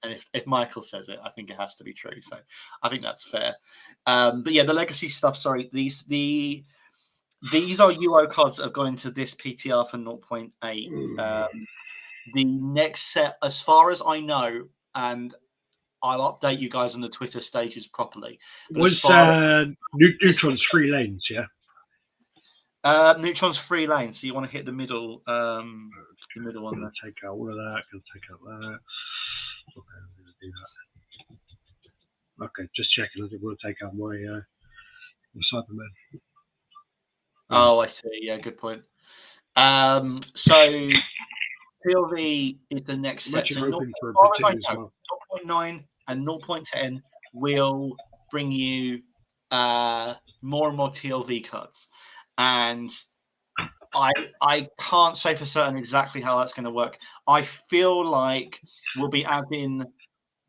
And if Michael says it, I think it has to be true. So I think that's fair. But yeah, the legacy stuff. Sorry, these are UO cards that have gone into this PTR for 0.8. The next set, as far as I know, and I'll update you guys on the Twitter stages properly. Was Neutron's 3 lanes? Yeah. Neutron's 3 lanes. So you want to hit the middle one. There. Take out all of that. Gonna take out that. Okay, I'm going to do that. Okay, just checking. I didn't want to take out my Cyberman. Oh, I see. Yeah, good point. So PLV is the next set. So 0.9 and 0.10 will bring you more and more TLV cards. And I can't say for certain exactly how that's going to work. I feel like we'll be adding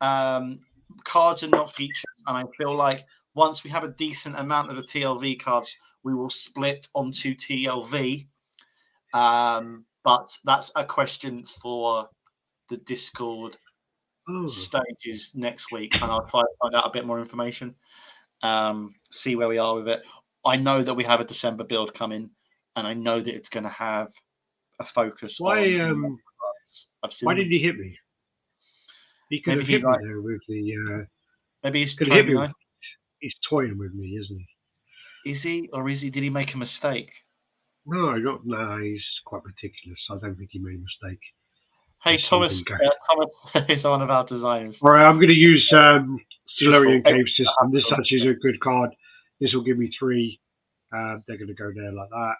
cards and not features. And I feel like once we have a decent amount of the TLV cards, we will split onto TLV. But that's a question for the Discord stages next week. And I'll try to find out a bit more information, see where we are with it. I know that we have a December build coming. And I know that it's going to have a focus. Why did he hit me? He could have hit me there with the. Maybe he's could hit me. He's toying with me, isn't he? Is he, or is he? Did he make a mistake? No, he's quite meticulous. I don't think he made a mistake. Hey, Thomas is one of our designers. All right, I'm going to use Silurian Cave System. This actually is a good card. This will give me 3. They're going to go there like that.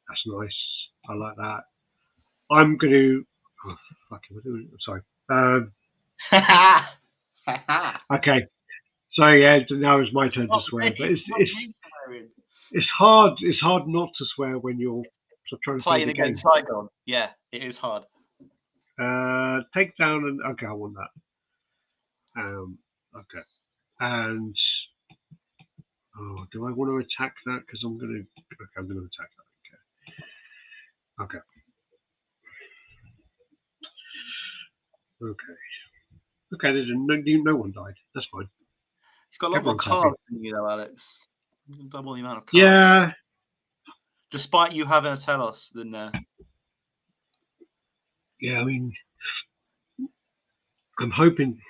That's nice. I like that. I'm going to. Oh, fuck it. I'm sorry. Okay. So yeah, now it's my turn to swear, but It's not me swearing. it's hard. It's hard not to swear when you're trying to play Playing the game. against Saigon. Yeah, it is hard. Take down and okay, I want that. Okay. And do I want to attack that? Because I'm going to. Okay, I'm going to attack that. Okay. Okay. Okay. There's no one died. That's fine. He's got a lot more Everyone's happy. cards than you, though, Alex. Double the amount of cards. Yeah. Despite you having a Telos, then Yeah. I mean, I'm hoping.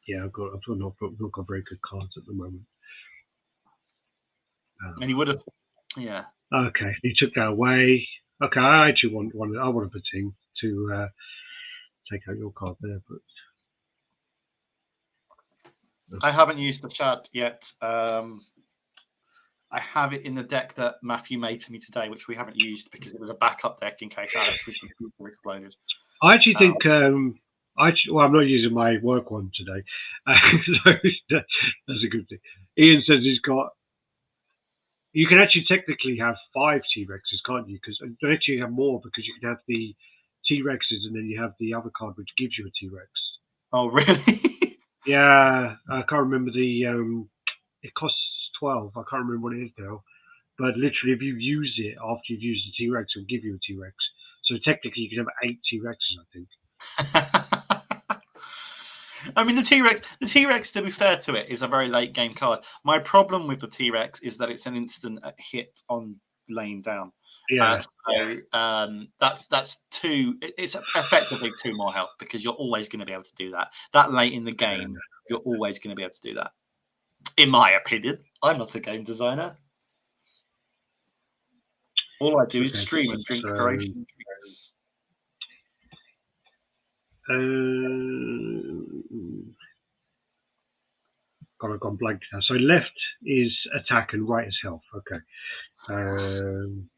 Yeah, I've not got very good cards at the moment. and he would have. Yeah. Okay, he took that away. Okay, I actually want one. I want a Pating to take out your card there, but I haven't used the chat yet. I have it in the deck that Matthew made for me today, which we haven't used because it was a backup deck in case Alex's computer exploded. I actually think. Well, I'm not using my work one today, so that's a good thing. Ian says he's got. You can actually technically have 5 T-Rexes, can't you? Because you actually have more because you can have the T-Rexes and then you have the other card which gives you a T-Rex. Oh, really? Yeah, I can't remember the. It costs 12. I can't remember what it is now. But literally, if you use it after you've used the T-Rex, it'll give you a T-Rex. So technically, you can have 8 T-Rexes, I think. I mean, the T-Rex, to be fair to it, is a very late game card. My problem with the T-Rex is that it's an instant hit on laying down. Yeah. That's 2. It's effectively 2 more health because you're always going to be able to do that. That late in the game, you're always going to be able to do that. In my opinion, I'm not a game designer. All I do is stream and drink Croatian drinks. God, I've gone blank now. So left is attack and right is health. Okay. I'm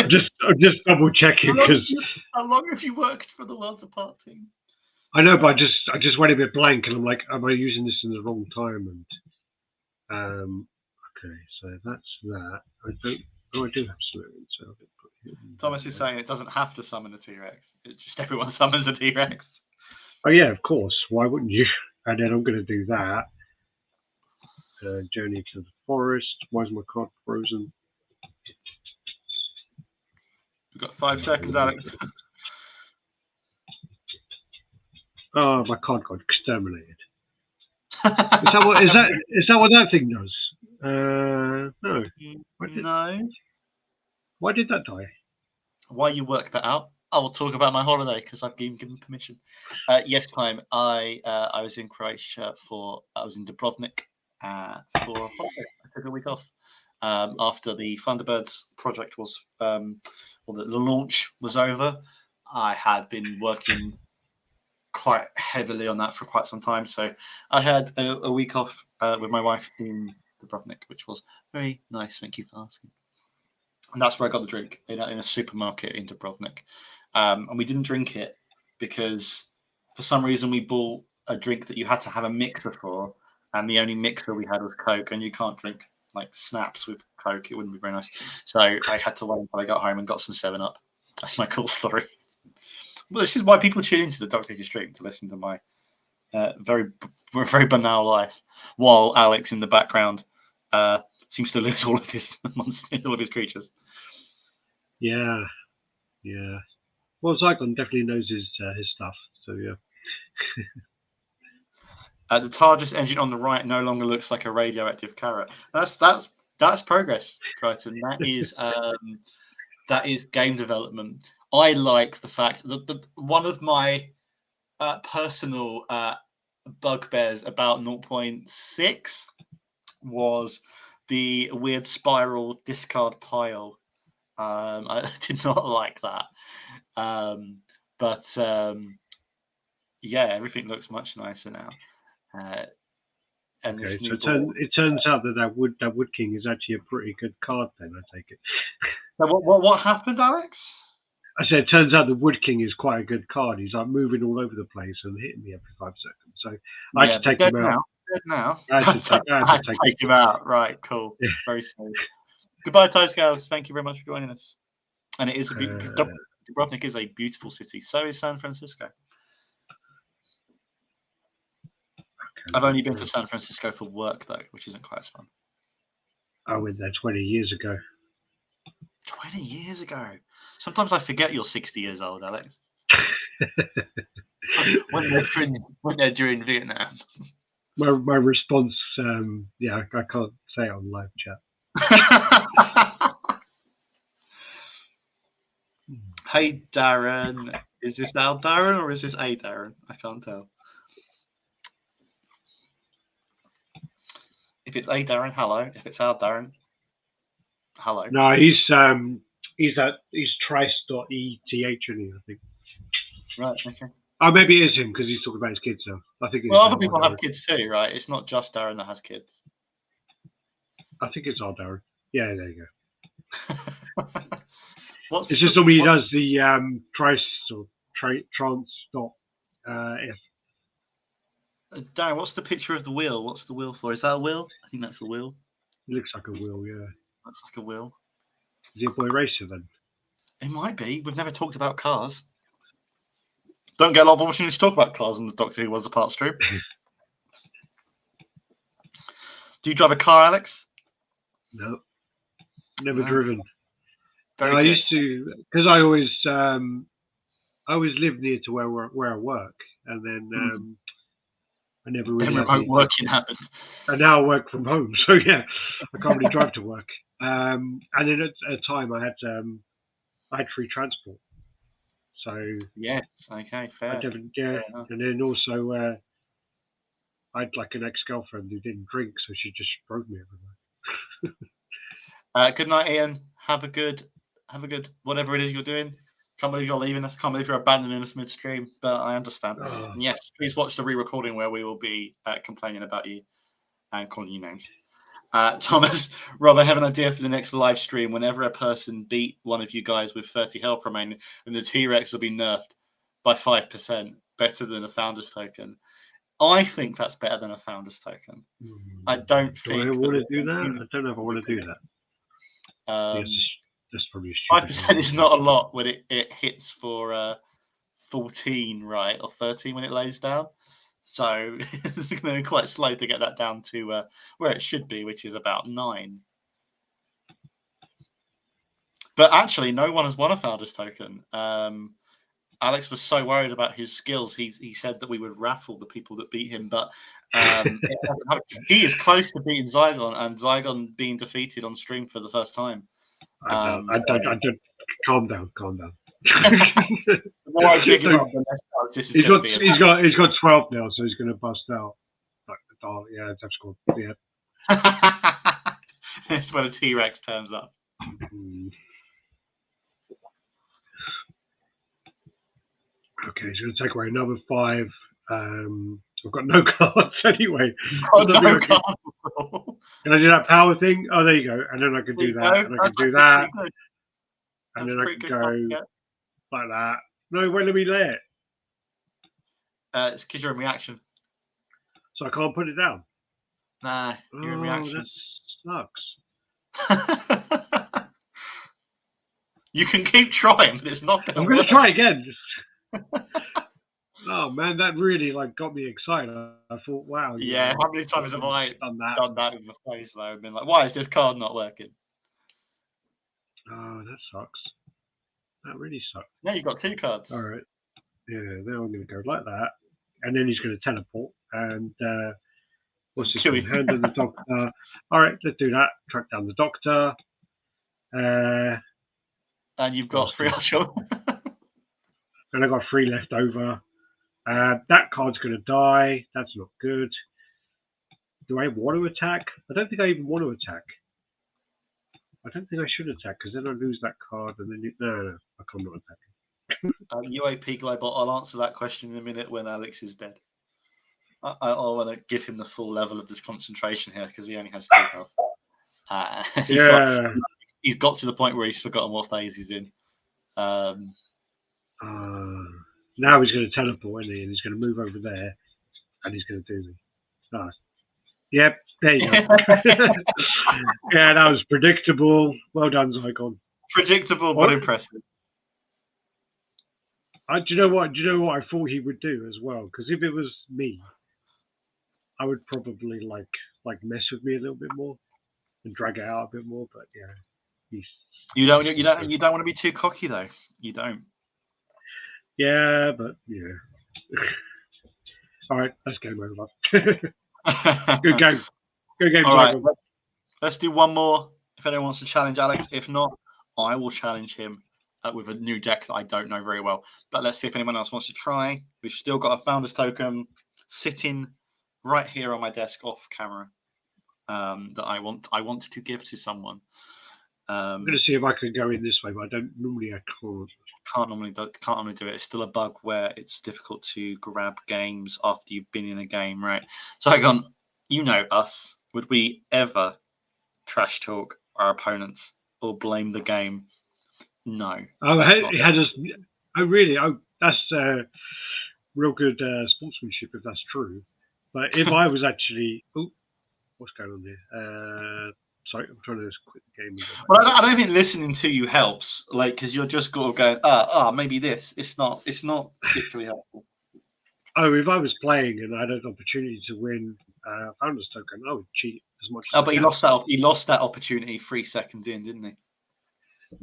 just double checking because how long have you worked for the Worlds Apart team? I know, but I just went a bit blank and I'm like, am I using this in the wrong time? And okay, so that's that. I do have Slurring, so I'll put him. Thomas is saying it doesn't have to summon a T-Rex. It's just everyone summons a T-Rex. Oh yeah, of course. Why wouldn't you? And then I'm going to do that. Journey to the forest. Why is my card frozen? We've got 5 seconds, Alex. Oh, my card got exterminated. Is that what that thing does? No. No. Why did that die? Why you work that out? I will talk about my holiday because I've been given permission. Yes, time. I was in Croatia I was in Dubrovnik for a holiday. I took a week off after the Thunderbirds project was, or the launch was over. I had been working quite heavily on that for quite some time, so I had a week off with my wife in Dubrovnik, which was very nice. Thank you for asking. And that's where I got the drink in a supermarket in Dubrovnik. And we didn't drink it because for some reason we bought a drink that you had to have a mixer for, and the only mixer we had was Coke, and you can't drink like snaps with Coke. It wouldn't be very nice. So I had to wait until I got home and got some 7-Up. That's my cool story. Well, this is why people tune into the Doctor Who stream, to listen to my very, very banal life, while Alex in the background seems to lose all of his monsters, all of his creatures. Yeah. Well, Zygon definitely knows his stuff, so yeah. The TARDIS engine on the right no longer looks like a radioactive carrot. That's progress, Crichton. That is game development. I like the fact that one of my personal bugbears about 0.6 was the weird spiral discard pile. I did not like that. But yeah, everything looks much nicer now. and Okay, this so new board. it turns out that Wood King is actually a pretty good card. Then I take it. So what happened, Alex? I said, it turns out the Wood King is quite a good card. He's like moving all over the place and hitting me every 5 seconds. So I had to take him out. Dead now. I had to take him out. Right, cool. Yeah. Very smooth. Goodbye, Timescales. Thank you very much for joining us. And it is Dubrovnik is a beautiful city. So is San Francisco. I've only been to San Francisco for work though, which isn't quite as fun. I went there 20 years ago. 20 years ago. Sometimes I forget you're 60 years old, Alex. when they're during Vietnam. My response, I can't say it on live chat. Hey, Darren. Is this now Darren or is this a Darren? I can't tell. If it's a Darren, hello. If it's our Darren, hello. No, he's trice.eth, isn't he, I think. Right, okay. Oh, maybe it is him because he's talking about his kids now. I think. Well, other people have kids too, right? It's not just Darren that has kids. I think it's our Darren. Yeah, there you go. It's just somebody who does the trice or trance.f. Darren, what's the picture of the wheel? What's the wheel for? Is that a wheel? I think that's a wheel. It looks like a wheel, yeah. Looks like a wheel. Is he a boy racer then? It might be. We've never talked about cars. Don't get a lot of opportunities to talk about cars in the Doctor Who Was Apart stream. Do you drive a car, Alex? No. Never driven. Very I used to, because I always lived near to where I work, and then I never really. Then remote working happened. And now I work from home, so yeah, I can't really drive to work. And then at a time I had free transport, so yes, okay, fair. And then also I had like an ex-girlfriend who didn't drink, so she just drove me everywhere. Good night, Ian. Have a good whatever it is you're doing. Can't believe you're leaving us. Can't believe you're abandoning us midstream. But I understand. Oh. And yes, please watch the re-recording where we will be complaining about you and calling you names. Thomas, Rob, I have an idea for the next live stream. Whenever a person beat one of you guys with 30 health remaining, and the T-Rex will be nerfed by 5%, better than a Founder's Token. I think that's better than a Founder's Token. I don't think. Do I want to do that? I don't know if I want to do that. Yes, that's probably 5% is not a lot when it hits for 14, right, or 13 when it lays down. So it's going to be quite slow to get that down to where it should be, which is about 9. But actually, no one has won a Founder's Token. Alex was so worried about his skills. He said that we would raffle the people that beat him, but he is close to beating Zygon, and Zygon being defeated on stream for the first time. I don't. Calm down. The more I dig him up, the less chance this is going to be. He's got 12 now, so he's going to bust out. Like the doll, yeah, that's cool. Yeah. That's when a T-Rex turns up. Okay, he's going to take away another 5. I've got no cards anyway. No cards at all. Can I do that power thing? Oh, there you go. And then I can do that. And I can do that. And then I can go like that. No, wait, let me lay it. It's because you're in reaction. So I can't put it down? Nah, you're in reaction. That sucks. You can keep trying, but it's not going to work. I'm going to try again. Oh, man, that really got me excited. I thought, wow. Yeah, how many times have I done that with the face, though? I've been like, why is this card not working? Oh, that sucks. That really sucks. No, you've got 2 cards. All right. Yeah, now I'm going to go like that. And then he's going to teleport. And what's his name? Hand on the Doctor. All right, let's do that. Track down the Doctor. And you've got 3 options. And I've got 3 left over. That card's going to die. That's not good. Do I want to attack? I don't think I even want to attack. I don't think I should attack because then I lose that card and then no, I can't not attack. UAP Global, I'll answer that question in a minute when Alex is dead. I want to give him the full level of this concentration here because he only has 2 health. Yeah. He's got to the point where he's forgotten what phase he's in. Now he's going to teleport, isn't he? And he's going to move over there, and he's going to do me. Nice. Yep, there you go. Yeah, that was predictable. Well done, Zygon. Predictable but impressive. Do you know what I thought he would do as well? Because if it was me, I would probably like mess with me a little bit more and drag it out a bit more. But yeah, you don't want to be too cocky though. You don't. Yeah, but yeah. All right, that's game over. Good game. Good game. All right, let's do one more. If anyone wants to challenge Alex, if not, I will challenge him with a new deck that I don't know very well. But let's see if anyone else wants to try. We've still got a Founders token sitting right here on my desk off camera that I want to give to someone. I'm going to see if I can go in this way, but I can't. Can't normally do it. It's still a bug where it's difficult to grab games after you've been in a game, right? So you know us. Would we ever trash talk our opponents or blame the game? No. Really? Oh, that's real good sportsmanship if that's true. But if I was actually, what's going on here? Sorry, I'm trying to quit the game. Well, I don't think listening to you helps, because you're just sort of going, maybe this. It's not particularly helpful. Oh, if I was playing and I had an opportunity to win Founders token, I would cheat as much. But he lost that opportunity 3 seconds in, didn't he?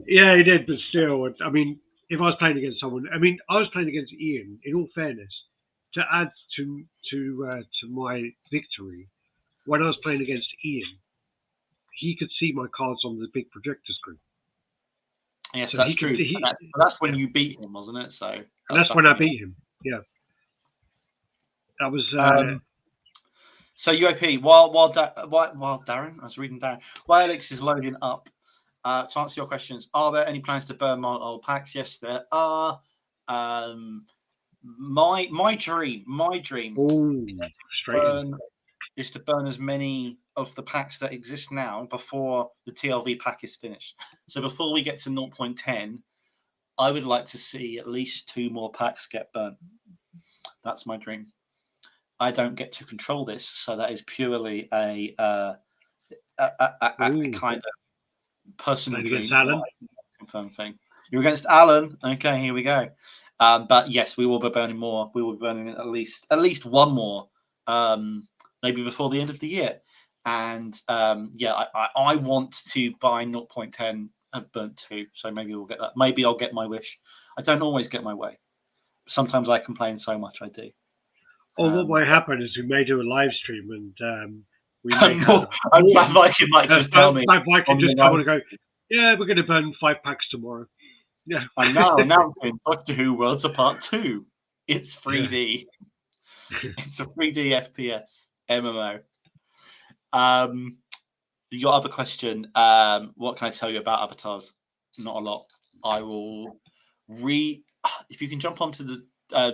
Yeah, he did, but still, I mean, if I was playing against someone, I was playing against Ian. In all fairness, to add to my victory, when I was playing against Ian, he could see my cards on the big projector screen. Yes, so that's true. That's when you beat him, wasn't it? So that's when I beat him. Yeah, that was. So UAP, while Darren, I was reading Darren, while Alex is loading up, to answer your questions, are there any plans to burn my old packs? Yes, there are. My dream is to burn as many of the packs that exist now before the TLV pack is finished. So before we get to 0.10, I would like to see at least 2 more packs get burnt. That's my dream. I don't get to control this, so that is purely a kind of personal dream. Alan? Confirm thing. You're against Alan. Okay, here we go. But yes, we will be burning more. We will be burning at least 1 more, maybe before the end of the year. And I want to buy 0.10 and burnt 2. So maybe we'll get that. Maybe I'll get my wish. I don't always get my way. Sometimes I complain so much. I do. Or what might happen is we may do a live stream and we may Black Viking might just tell me. Black Viking just come on and go, yeah, we're going to burn 5 packs tomorrow. Yeah. I'm now announcing Doctor Who Worlds Apart 2. It's 3D. Yeah. It's a 3D FPS MMO. Your other question, what can I tell you about avatars? Not a lot. I will if you can jump onto the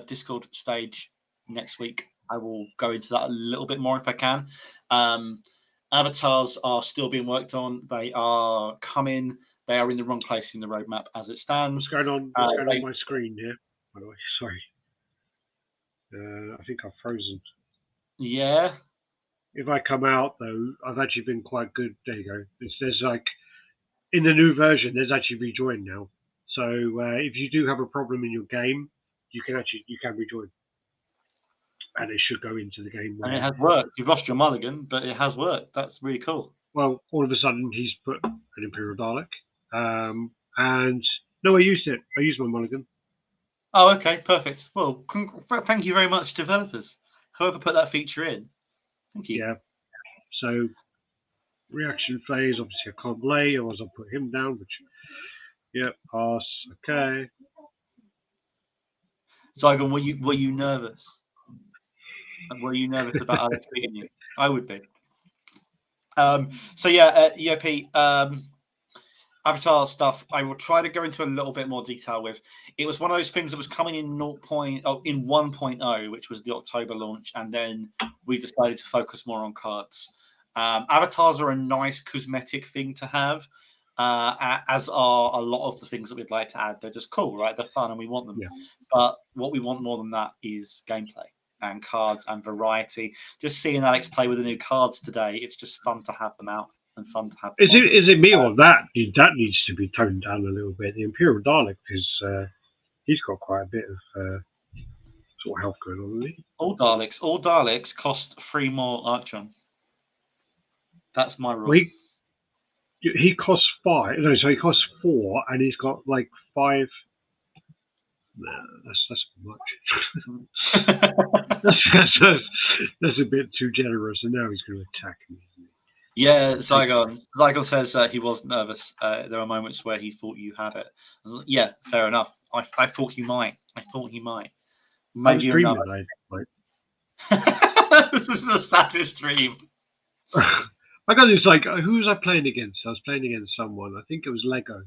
Discord stage next week, I will go into that a little bit more if I can. Avatars are still being worked on. They are coming. They are in the wrong place in the roadmap as it stands. What's going on on my screen here? By the way, sorry. I think I've frozen. Yeah. If I come out though, I've actually been quite good. There you go. There's like in the new version, there's actually rejoin now. So if you do have a problem in your game, you can rejoin, and it should go into the game. And it has worked. You've lost your mulligan, but it has worked. That's really cool. Well, all of a sudden he's put an Imperial Dalek, and no, I used it. I used my mulligan. Oh, okay, perfect. Well, thank you very much, developers. Whoever put that feature in. Thank you. Yeah. So, reaction phase, obviously I can't lay, otherwise I'll put him down, which, yeah, pass, okay. Zygon, were you nervous? Were you nervous about Alex beating you? I would be. So, yeah, EOP, Avatar stuff, I will try to go into a little bit more detail with. It was one of those things that was coming in in 1.0, which was the October launch, and then we decided to focus more on cards. Avatars are a nice cosmetic thing to have, as are a lot of the things that we'd like to add. They're just cool, right? They're fun, and we want them. Yeah. But what we want more than that is gameplay and cards and variety. Just seeing Alex play with the new cards today, it's just fun to have them out. And fun to have. Is it me or that needs to be toned down a little bit? The Imperial Dalek is he's got quite a bit of sort of health going on, hasn't he? All Daleks cost 3 more Archon. That's my rule. Well, he costs 5. No, so he costs 4, and he's got like 5. Nah, that's much. that's a bit too generous, and now he's going to attack me. Yeah, Zygon says he was nervous. There are moments where he thought you had it. I was like, yeah, fair enough. I thought you might. Maybe you're not. This is the saddest dream. I got this like, who was I playing against? I was playing against someone. I think it was Lego,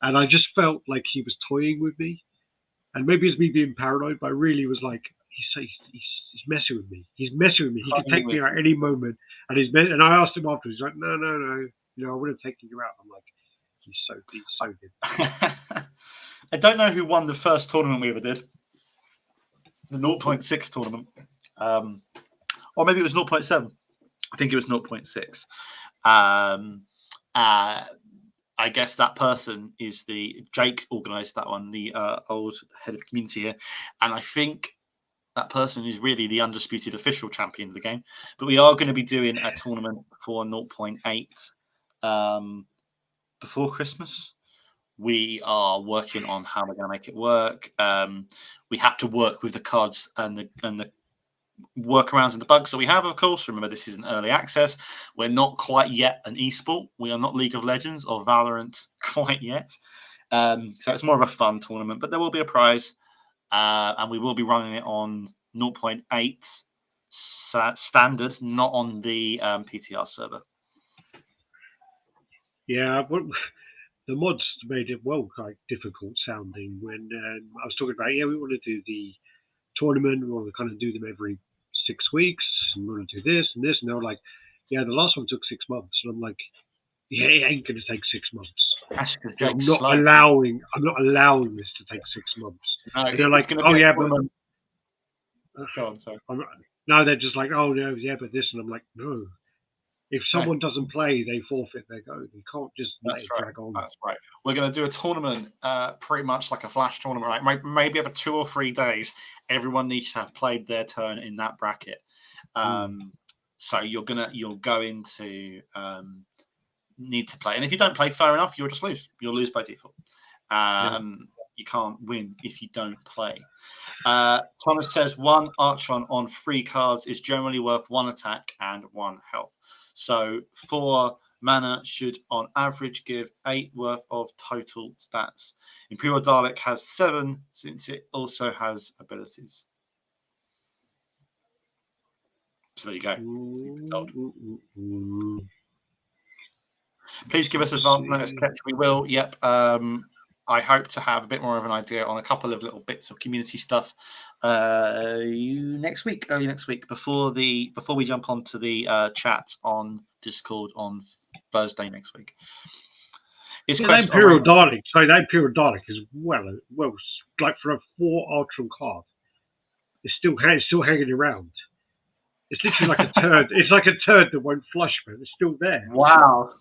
and I just felt like he was toying with me. And maybe it's me being paranoid, but I really was like, he's messing with me. He's messing with me. He can take me out any moment. And I asked him afterwards. He's like, no. I would have taken you out. I'm like, he's so good. I don't know who won the first tournament we ever did. The 0.6 tournament. Or maybe it was 0.7. I think it was 0.6. I guess that person is Jake organised that one, the old head of community here. And I think that person is really the undisputed official champion of the game. But we are going to be doing a tournament for 0.8 before Christmas. We are working on how we're going to make it work. We have to work with the cards and the workarounds and the bugs that we have, of course. Remember, this is an early access. We're not quite yet an esport. We are not League of Legends or Valorant quite yet. So it's more of a fun tournament, but there will be a prize. And we will be running it on 0.8 standard, not on the PTR server. Yeah, the mods made it quite difficult sounding when I was talking about, we want to do the tournament, we want to kind of do them every 6 weeks, and we want to do this and this, and they were like, the last one took 6 months, and I'm like, it ain't going to take 6 months. That's because I'm not allowing this to take 6 months. No, and they're like, oh yeah, but go on, sorry. No, they're just like, oh no, yeah, but this, and I'm like, no. If someone doesn't play, they forfeit their go. They can't just let it drag on. That's right. We're going to do a tournament, pretty much like a flash tournament, right? Maybe over 2 or 3 days. Everyone needs to have played their turn in that bracket. So you're going to need to play, and if you don't play, fair enough. You'll just lose. You'll lose by default. You can't win if you don't play. Thomas says 1 Archon on 3 cards is generally worth 1 attack and 1 health. So 4 mana should, on average, give 8 worth of total stats. Imperial Dalek has 7, since it also has abilities. So there you go. Please give us advance notice, Ketch. We will. Yep. I hope to have a bit more of an idea on a couple of little bits of community stuff early next week, before we jump onto the chat on Discord on Thursday next week. That Imperial Dalek is well, like for a 4 Archon card, it's still hanging around. It's literally like a turd. It's like a turd that won't flush, but it's still there. Wow.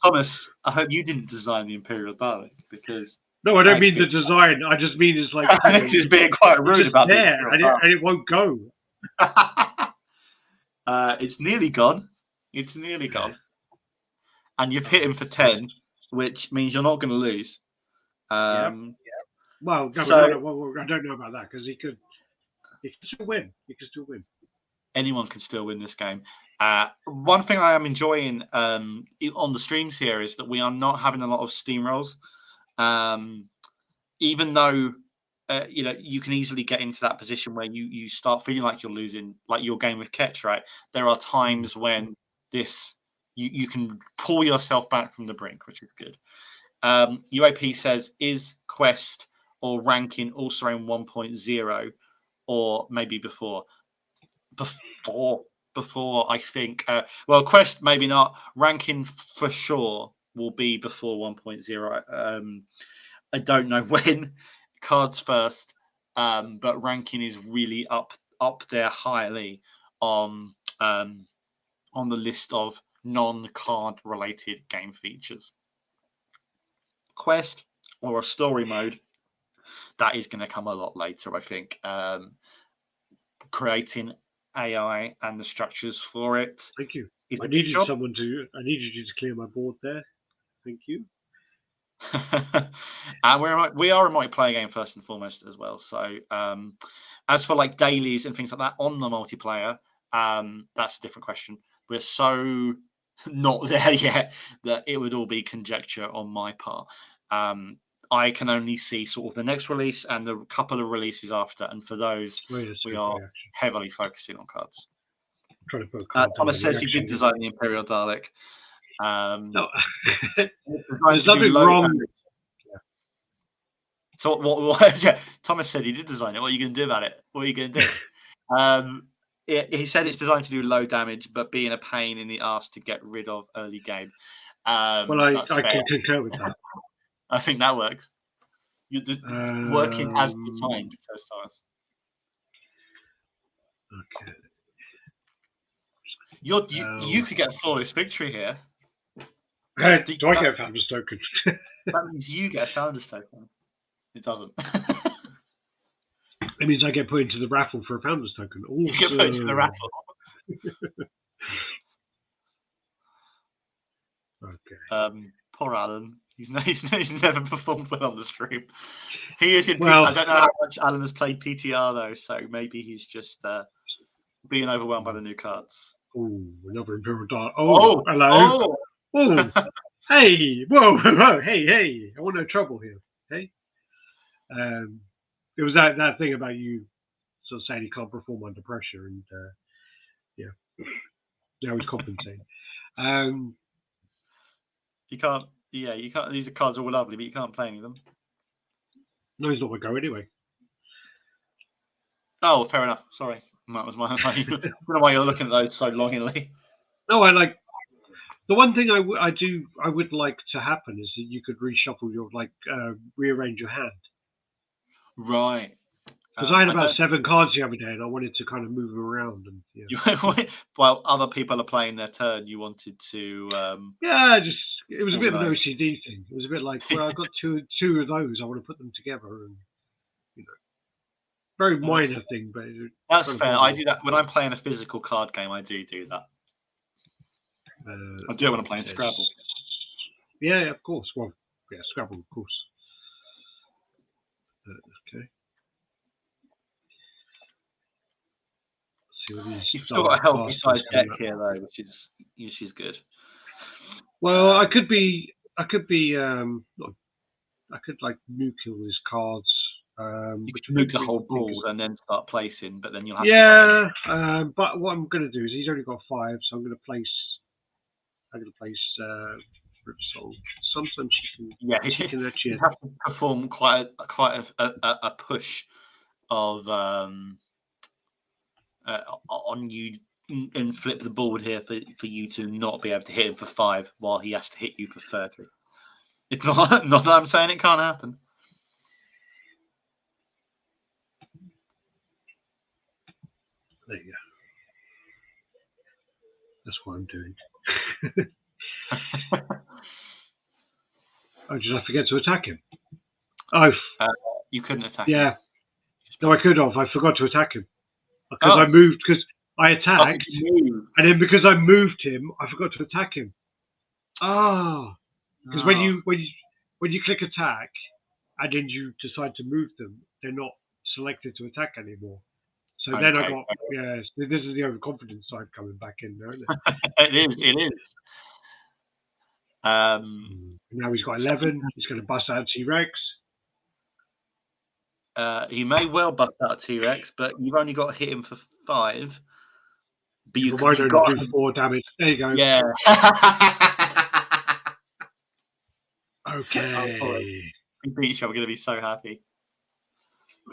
Thomas, I hope you didn't design the Imperial Dalek, because... No, I don't mean the design. I just mean it's like... Alex is being quite rude about it. Yeah, and it won't go. It's nearly gone. And you've hit him for 10, which means you're not going to lose. Well, no, I don't know about that, because he can still win. Anyone can still win this game. One thing I am enjoying on the streams here is that we are not having a lot of steamrolls. Even though you can easily get into that position where you start feeling like you're losing, like your game with Ketch, right? There are times when this you can pull yourself back from the brink, which is good. UAP says, is Quest or ranking also in 1.0 or maybe before? Before, I think. Well, Quest maybe not. Ranking for sure will be before 1.0. I don't know when. Cards first, but ranking is really up there highly on the list of non-card related game features. Quest or a story mode, that is going to come a lot later, I think. Creating AI and the structures for it. Thank you. Is I a needed job. I needed you to clear my board there. Thank you. And we are a multiplayer game first and foremost as well. So as for like dailies and things like that on the multiplayer, that's a different question. We're so not there yet that it would all be conjecture on my part. I can only see sort of the next release and the couple of releases after, and for those we are heavily focusing on cards. I'm trying to put a card Thomas says he did design the Imperial Dalek. No, there's nothing wrong. Yeah. So what? Yeah, Thomas said he did design it. What are you going to do about it? What are you going to do? He said it's designed to do low damage, but being a pain in the ass to get rid of early game. Well, I can concur with that. I think that works. You're working as designed, says Thomas. Okay. You could get a flawless victory here. Do I get a Founder's Token? That means you get a Founder's Token. It doesn't. It means I get put into the raffle for a Founder's Token. Awesome. You get put into the raffle. Okay. Poor Alan. He's never performed well on the stream. He is in. Well, I don't know how much Alan has played PTR though, so maybe he's just being overwhelmed by the new cards. Oh, another Imperial Dalek. Oh, hello. Oh, hey, whoa, hey. I want no trouble here. Hey. It was that thing about you sort of saying he can't perform under pressure, and yeah, now he's compensating. You can't. Yeah, you can't. These cards are all lovely, but you can't play any of them. No, he's not going to go anyway. Oh, fair enough. Sorry, that was my. I don't know why you're looking at those so longingly. No, I like. The one thing I would like to happen is that you could reshuffle your rearrange your hand. Right. Because I had about 7 cards the other day, and I wanted to kind of move them around. And yeah. While other people are playing their turn, you wanted to. It was a bit of an OCD thing. It was a bit like, well, I've got two of those. I want to put them together, and very minor thing, but that's fair. I do that when I'm playing a physical card game. I do that. I do it when I'm playing Scrabble. Yeah, of course. Well, yeah, Scrabble, of course. Okay. You've still got a healthy sized deck here, though, which is good. Well, I could like nuke all his cards. You could nuke the whole board and then start placing, but then you'll have to. But what I'm going to do is he's only got 5, so I'm going to place. Ripsol. Sometimes she can actually you have to perform quite a push of on you and flip the board here for you to not be able to hit him for 5 while he has to hit you for 30. It's not that I'm saying it can't happen. There you go. That's what I'm doing. Oh, did I forget to attack him? Oh, you couldn't attack him. Yeah. No, I could have. I forgot to attack him. Because I moved, because I attacked, and then because I moved him, I forgot to attack him. Because when you click attack, and then you decide to move them, they're not selected to attack anymore. So then I got, this is the overconfidence side coming back in there, isn't it? It is. Now he's got 11. He's going to bust out T-Rex. He may well bust out T-Rex, but you've only got to hit him for 5. But you might you only got do 4 damage. There you go. yeah. Okay. We beat you. I'm going to be so happy.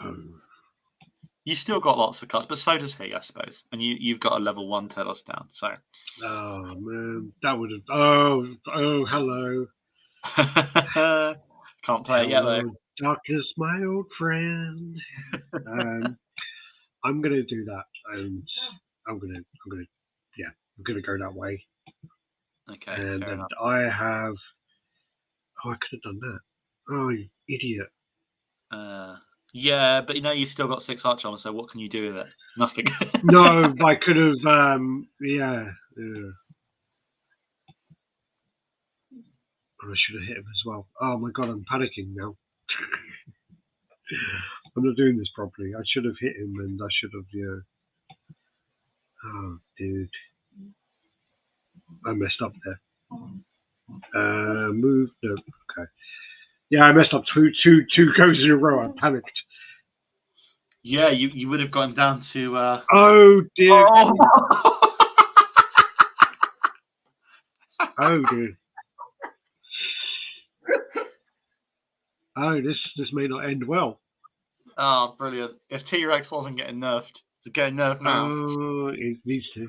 Oh. You still got lots of cards, but so does he, I suppose. And you've got a level 1 Telos down. So Oh man, that would have. Oh, hello. can't play it yet though. Hello, darkness, my old friend. I'm gonna do that, and I'm gonna go that way. Okay, And fair then enough. I have. Oh, I could have done that. Oh, you idiot! Yeah, but you've still got 6 arch armor, so what can you do with it? Nothing. No, I could have. Yeah. I should have hit him as well. Oh my god, I'm panicking now. I'm not doing this properly. I should have hit him, and I should have. Yeah. Oh, dude. I messed up there. Move. No. Okay. Yeah, I messed up two goes in a row. I panicked. Yeah, you would have gone down to. Oh dear. Oh. Oh dear. Oh, this may not end well. Oh, brilliant! If T-Rex wasn't getting nerfed, it's getting nerfed now. Oh, it needs to.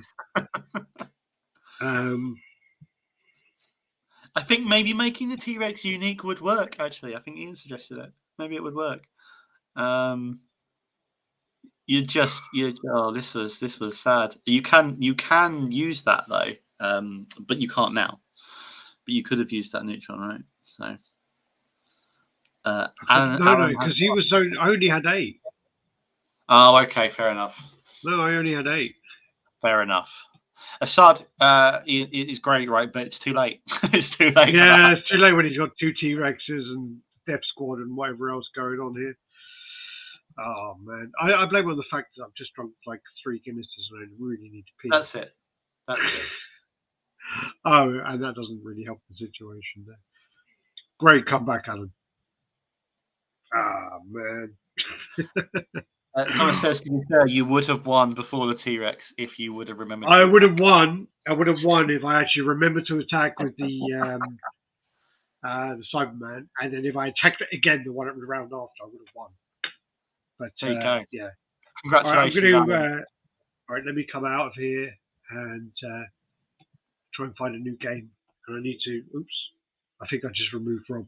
I think maybe making the T-Rex unique would work. Actually, I think Ian suggested it. Maybe it would work. Oh, this was sad. You can use that though, but you can't now. But you could have used that Neutron, right? So, no, Aaron because he was I only had 8. Oh, okay, fair enough. No, I only had 8. Fair enough. Assad is great, right? But it's too late. It's too late. Yeah, it's too late when he's got 2 T-Rexes and Death Squad and whatever else going on here. Oh man, I blame on the fact that I've just drunk like 3 Guinnesses and I really need to pee. That's it. Oh, and that doesn't really help the situation there. Great comeback, Alan. Ah man. Thomas says, to be fair, you would have won before the T-Rex if you would have remembered. I would have won. I would have won if I actually remembered to attack with the Cyberman, and then if I attacked it again the round after, I would have won. But there you go. Yeah. Congratulations. All right, let me come out of here and try and find a new game. And I need to. Oops, I think I just removed Rob.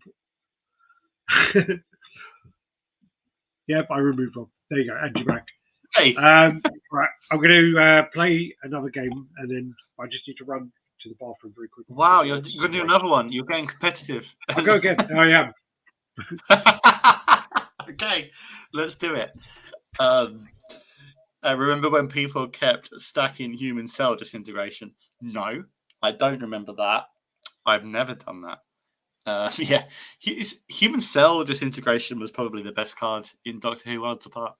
Yep, I removed Rob. There you go, and you're back. Hey. Right, I'm going to play another game, and then I just need to run to the bathroom very quickly. Wow, you're going to do another one. You're getting competitive. I'll go again. I am. Okay, let's do it. Remember when people kept stacking human cell disintegration? No, I don't remember that. I've never done that. Yeah, human cell disintegration was probably the best card in Doctor Who Worlds Apart.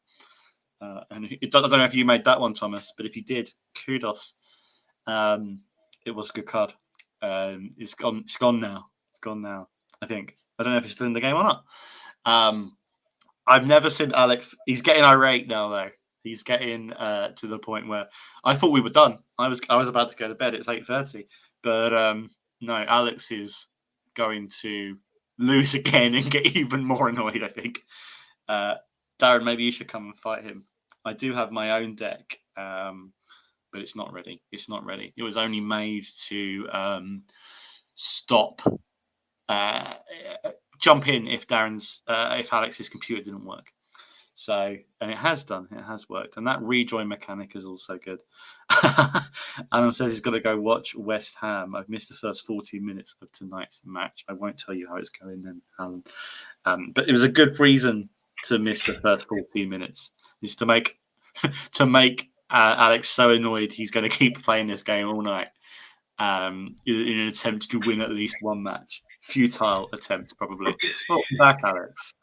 And I don't know if you made that one, Thomas, but if you did, kudos. It was a good card. It's gone. It's gone now. It's gone now. I think. I don't know if it's still in the game or not. I've never seen Alex. He's getting irate now, though. He's getting to the point where I thought we were done. I was about to go to bed. It's 8:30, but no, Alex is going to lose again and get even more annoyed. I think. Darren, maybe you should come and fight him. I do have my own deck, but it's not ready. It's not ready. It was only made to stop, jump in if if Alex's computer didn't work. So, and it has done. It has worked, and that rejoin mechanic is also good. Alan says he's got to go watch West Ham. I've missed the first 40 minutes of tonight's match. I won't tell you how it's going then, Alan. But it was a good reason to miss the first 14 minutes, is to make Alex so annoyed he's going to keep playing this game all night in an attempt to win at least one match. Futile attempt, probably. Welcome back, Alex.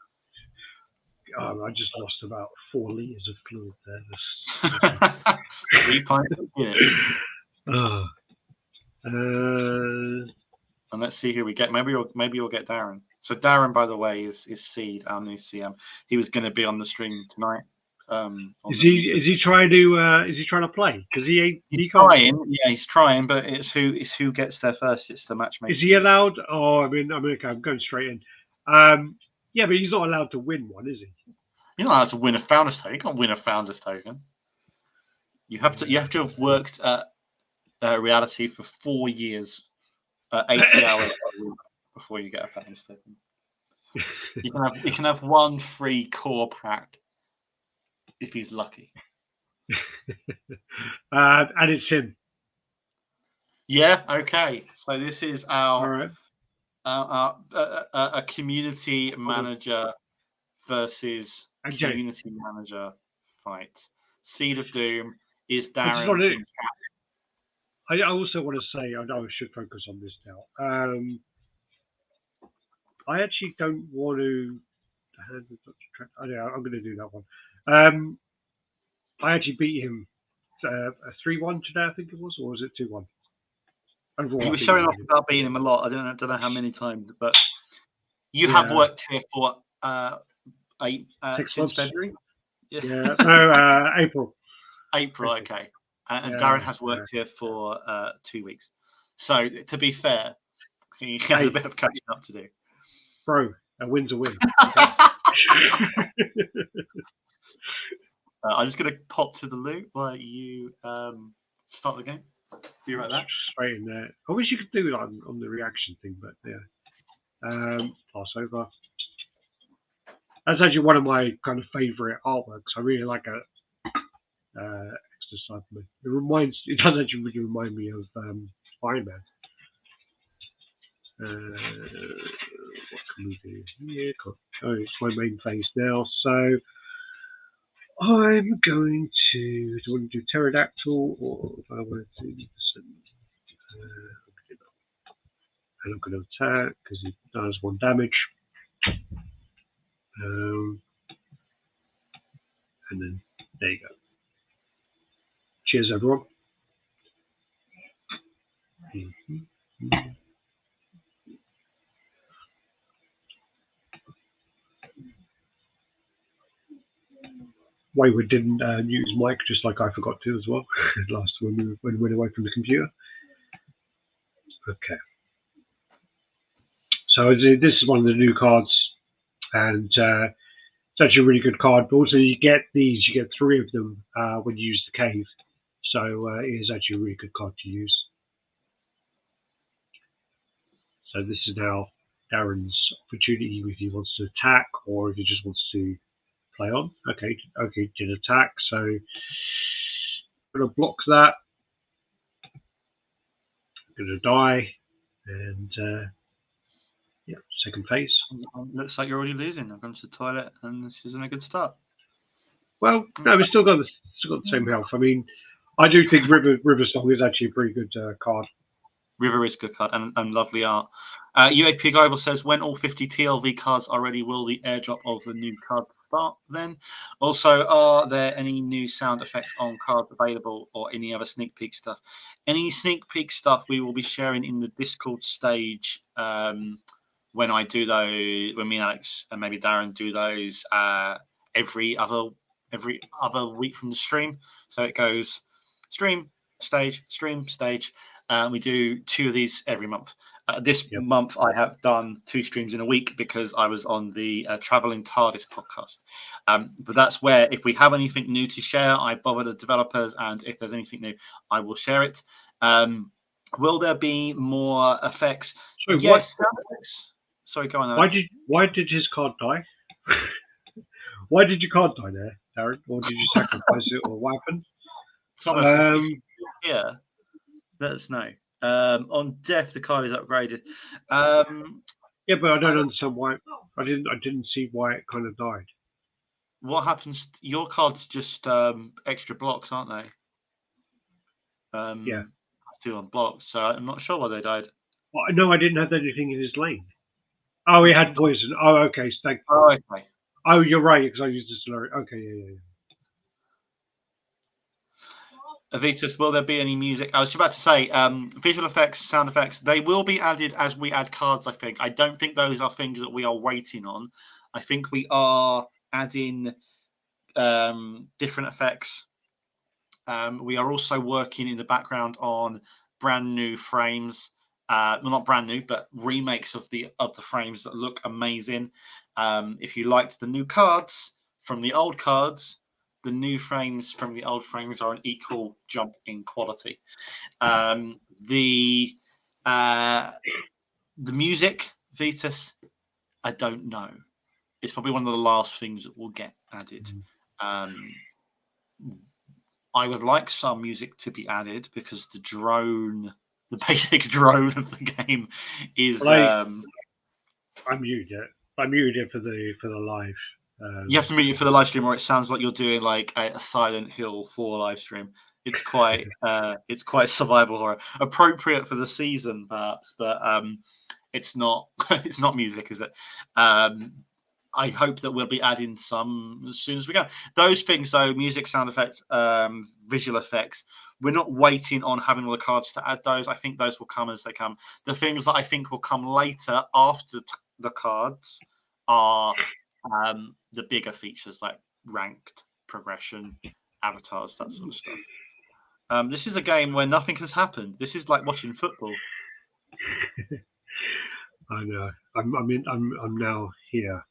I just lost about 4 litres of fluid there. 3 pints of Guinness. And let's see who we get. Maybe you'll get Darren. So Darren, by the way, is Seed, our new CM. He was going to be on the stream tonight. Is he trying to play? Because he He's can't. trying, yeah, he's trying, but it's who gets there first. It's the matchmaking. Is he allowed? Oh, I mean, okay, I'm going straight in. Yeah, but he's not allowed to win one, is he? You're not allowed to win a founder's token. You can't win a founder's token. You have to have worked at reality for 4 years, 80 hours a week before you get a founder's token. You can have one free core pack if he's lucky. And it's him. Yeah. Okay. So this is All our right. a community manager versus Okay. community manager fight. Seed of Doom is I just Darren. wanna- in chat. I also want to say, I know I should focus on this now. I actually don't want to. I'm going to do that one. I actually beat him a 3-1 today, I think it was, or was it 2-1? He was showing off about beating him a lot. I don't know how many times, but you Yeah. have worked here for 6 since months. February. Yeah, no, April. April, okay. And Yeah, Darren has worked here for 2 weeks. So to be fair, he has a bit of catching up to do. Bro, a win's a win. I'm just going to pop to the loot while you start the game. Be right back. Straight in there. I wish you could do that on the reaction thing, but yeah. Pass over. That's actually one of my kind of favourite artworks. I really like it. Extra Cyberman. It does actually really remind me of Iron Man. What can we do here? Oh, it's my main phase now. So I'm going to. Do I want to do Pterodactyl or if I want to do and I'm going to attack because he does 1 damage. And then there you go. Cheers, everyone. Wayward didn't mute his mic, just like I forgot to as well last when we went away from the computer. Okay. So this is one of the new cards, and it's actually a really good card. But also, you get 3 of them when you use the cave. So it is actually a really good card to use. So this is now Darren's opportunity if he wants to attack or if he just wants to play on. Okay, did attack. So I'm going to block that. I'm going to die, and yeah, second phase. Looks like you're already losing. I've gone to the toilet, and this isn't a good start. Well, no, we've still got the same health. I mean, I do think River Song is actually a pretty good card. River is a good card and lovely art. UAP Global says, when all 50 TLV cards are ready, will the airdrop of the new card start then? Also, are there any new sound effects on cards available or any other sneak peek stuff? Any sneak peek stuff we will be sharing in the Discord stage when I do those, when me and Alex and maybe Darren do those every other week from the stream. So it goes stream, stage, stream, stage. We do 2 of these every month. This month, I have done 2 streams in a week because I was on the Traveling TARDIS podcast. But that's where, if we have anything new to share, I bother the developers, and if there's anything new, I will share it. Will there be more effects? Sorry, yes. Sorry, go on. Alex. Why did his card die? Why did your card die there, Darren? Or did you sacrifice it, or what happened? Thomas, if you're here, let us know. On death, the card is upgraded. Yeah, but I don't understand why. I didn't see why it kind of died. What happens? Your cards just extra blocks, aren't they? Yeah. 2 on blocks, so I'm not sure why they died. Well, no, I didn't have anything in his lane. Oh, he had poison. Oh, okay. Oh, okay. Oh, you're right, because I used the slurry. Okay, yeah. Avitus, will there be any music? I was about to say, visual effects, sound effects, they will be added as we add cards, I think. I don't think those are things that we are waiting on. I think we are adding different effects. We are also working in the background on brand new frames. Well, not brand new, but remakes of the frames that look amazing. If you liked the new cards from the old cards, the new frames from the old frames are an equal jump in quality. The music, Vetus, I don't know. It's probably one of the last things that will get added. I would like some music to be added because the basic drone of the game is. I muted it. I muted it for the live. You have to mute it for the live stream, or it sounds like you're doing like a Silent Hill 4 live stream. It's quite survival horror, appropriate for the season, perhaps, but it's not. It's not music, is it? I hope that we'll be adding some as soon as we go. Those things, though, music, sound effects, visual effects, we're not waiting on having all the cards to add those. I think those will come as they come. The things that I think will come later after the cards are the bigger features like ranked, progression, avatars, that sort of stuff. This is a game where nothing has happened. This is like watching football. I know. I'm now here,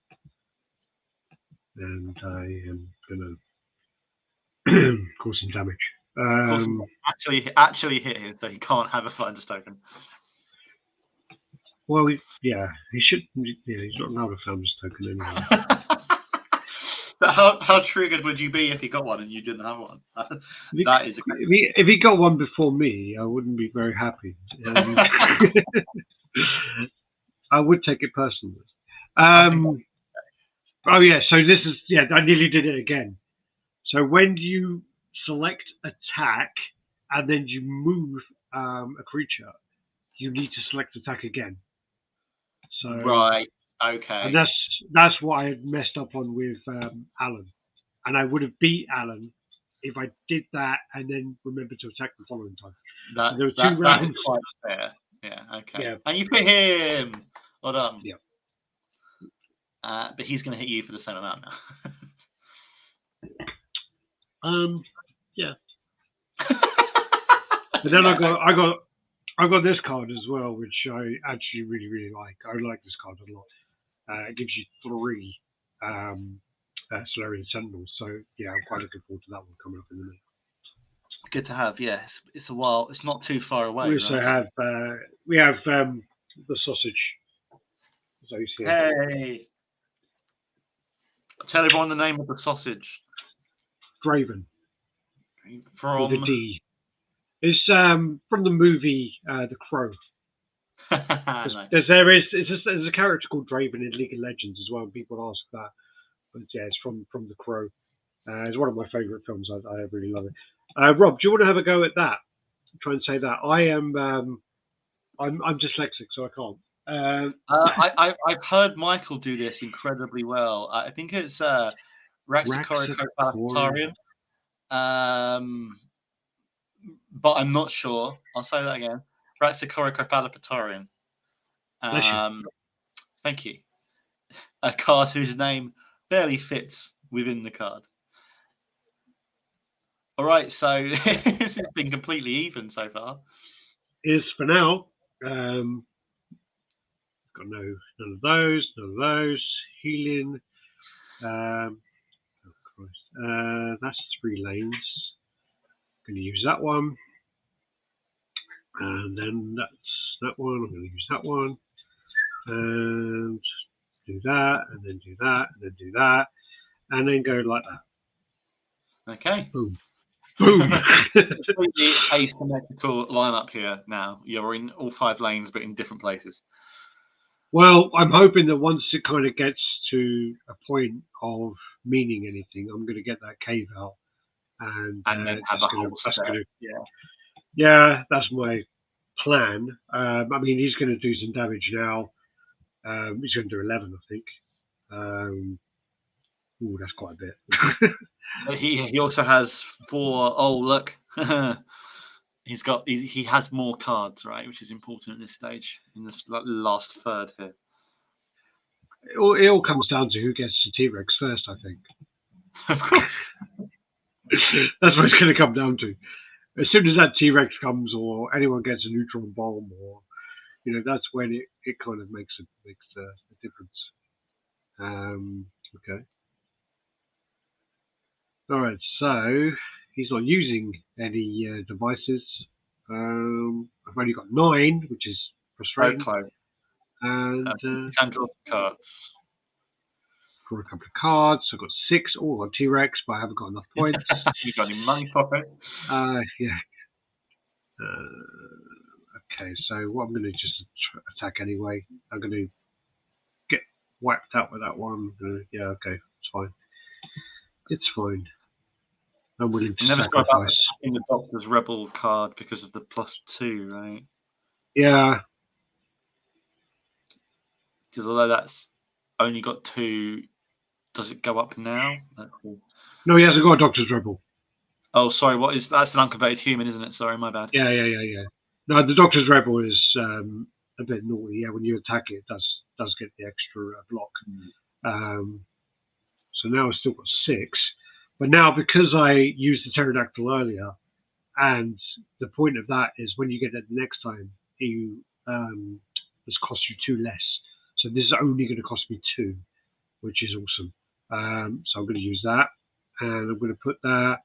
and I am gonna cause some damage. Actually hit him, so he can't have a Flinders token. Well, yeah, he should. Yeah, he's not allowed a Flinders token anyway. But how triggered would you be if he got one and you didn't have one? That is. If he got one before me, I wouldn't be very happy. I would take it personally. Oh yeah, so this is I nearly did it again. So when you select attack and then you move a creature, you need to select attack again. So right, okay, and that's what I had messed up on with Alan, and I would have beat Alan if I did that and then remembered to attack the following time. That's quite fair. Yeah, okay. Yeah. And you hit him. Well done. Yeah. But he's going to hit you for the same amount now. Yeah. But then I got this card as well, which I actually really, really like. I like this card a lot. It gives you 3 Solarian Sentinels. So yeah, I'm quite looking forward to that one coming up in a minute. Good to have. Yes, it's a while. It's not too far away. We also have the sausage. So hey, tell everyone the name of the sausage. Draven. From the D. It's from the movie The Crow. Nice. There's a character called Draven in League of Legends as well, and people ask that. But yeah, it's from The Crow. It's one of my favourite films. I really love it. Rob, do you want to have a go at that? Try and say that. I'm dyslexic, so I can't. I've heard Michael do this incredibly well. I think it's Raxacoricofalatarian. But I'm not sure. I'll say that again. Raxacoricofalatarian. Thank you. A card whose name barely fits within the card. All right, so this has been completely even so far. Is for now. Got none of those. Healing. That's 3 lanes. Going to use that one. And then that's that one. I'm going to use that one. And do that, and then do that, and then do that. And then go like that. Okay. Boom. Boom. Completely asymmetrical lineup here now. You're in all 5 lanes, but in different places. Well, I'm hoping that once it kind of gets to a point of meaning anything, I'm going to get that cave out. And then have a whole set. Yeah, that's my plan. I mean, he's going to do some damage now. He's going to do 11, I think. That's quite a bit. He also has 4. Oh, look. He has more cards, right, which is important at this stage in this last third here. It all comes down to who gets the T-Rex first, I think. Of course. That's what it's going to come down to. As soon as that T-Rex comes, or anyone gets a neutron bomb, or that's when it kind of makes a difference. Okay. All right. So he's not using any devices. I've only got 9, which is Very frustrating. close. And You can draw some cards. for a couple of cards, I've got 6. Oh, on T-Rex, but I haven't got enough points. You got any money for it? Yeah. Okay, so what I'm going to just attack anyway. I'm going to get wiped out with that one. Yeah, okay, it's fine. It's fine. I'm willing to Never thought about sacrifice. attacking the Doctor's Rebel card because of the +2, right? Yeah. Because although that's only got 2, does it go up now? No, he hasn't got a Doctor's Rebel. Oh, sorry. What is that's an unconverted human, isn't it? Sorry, my bad. Yeah. No, the Doctor's Rebel is a bit naughty. Yeah, when you attack it, it does get the extra block. So now I've still got 6. But now, because I used the pterodactyl earlier, and the point of that is when you get it the next time, this costs you 2 less. So this is only going to cost me 2, which is awesome. So I'm going to use that, and I'm going to put that.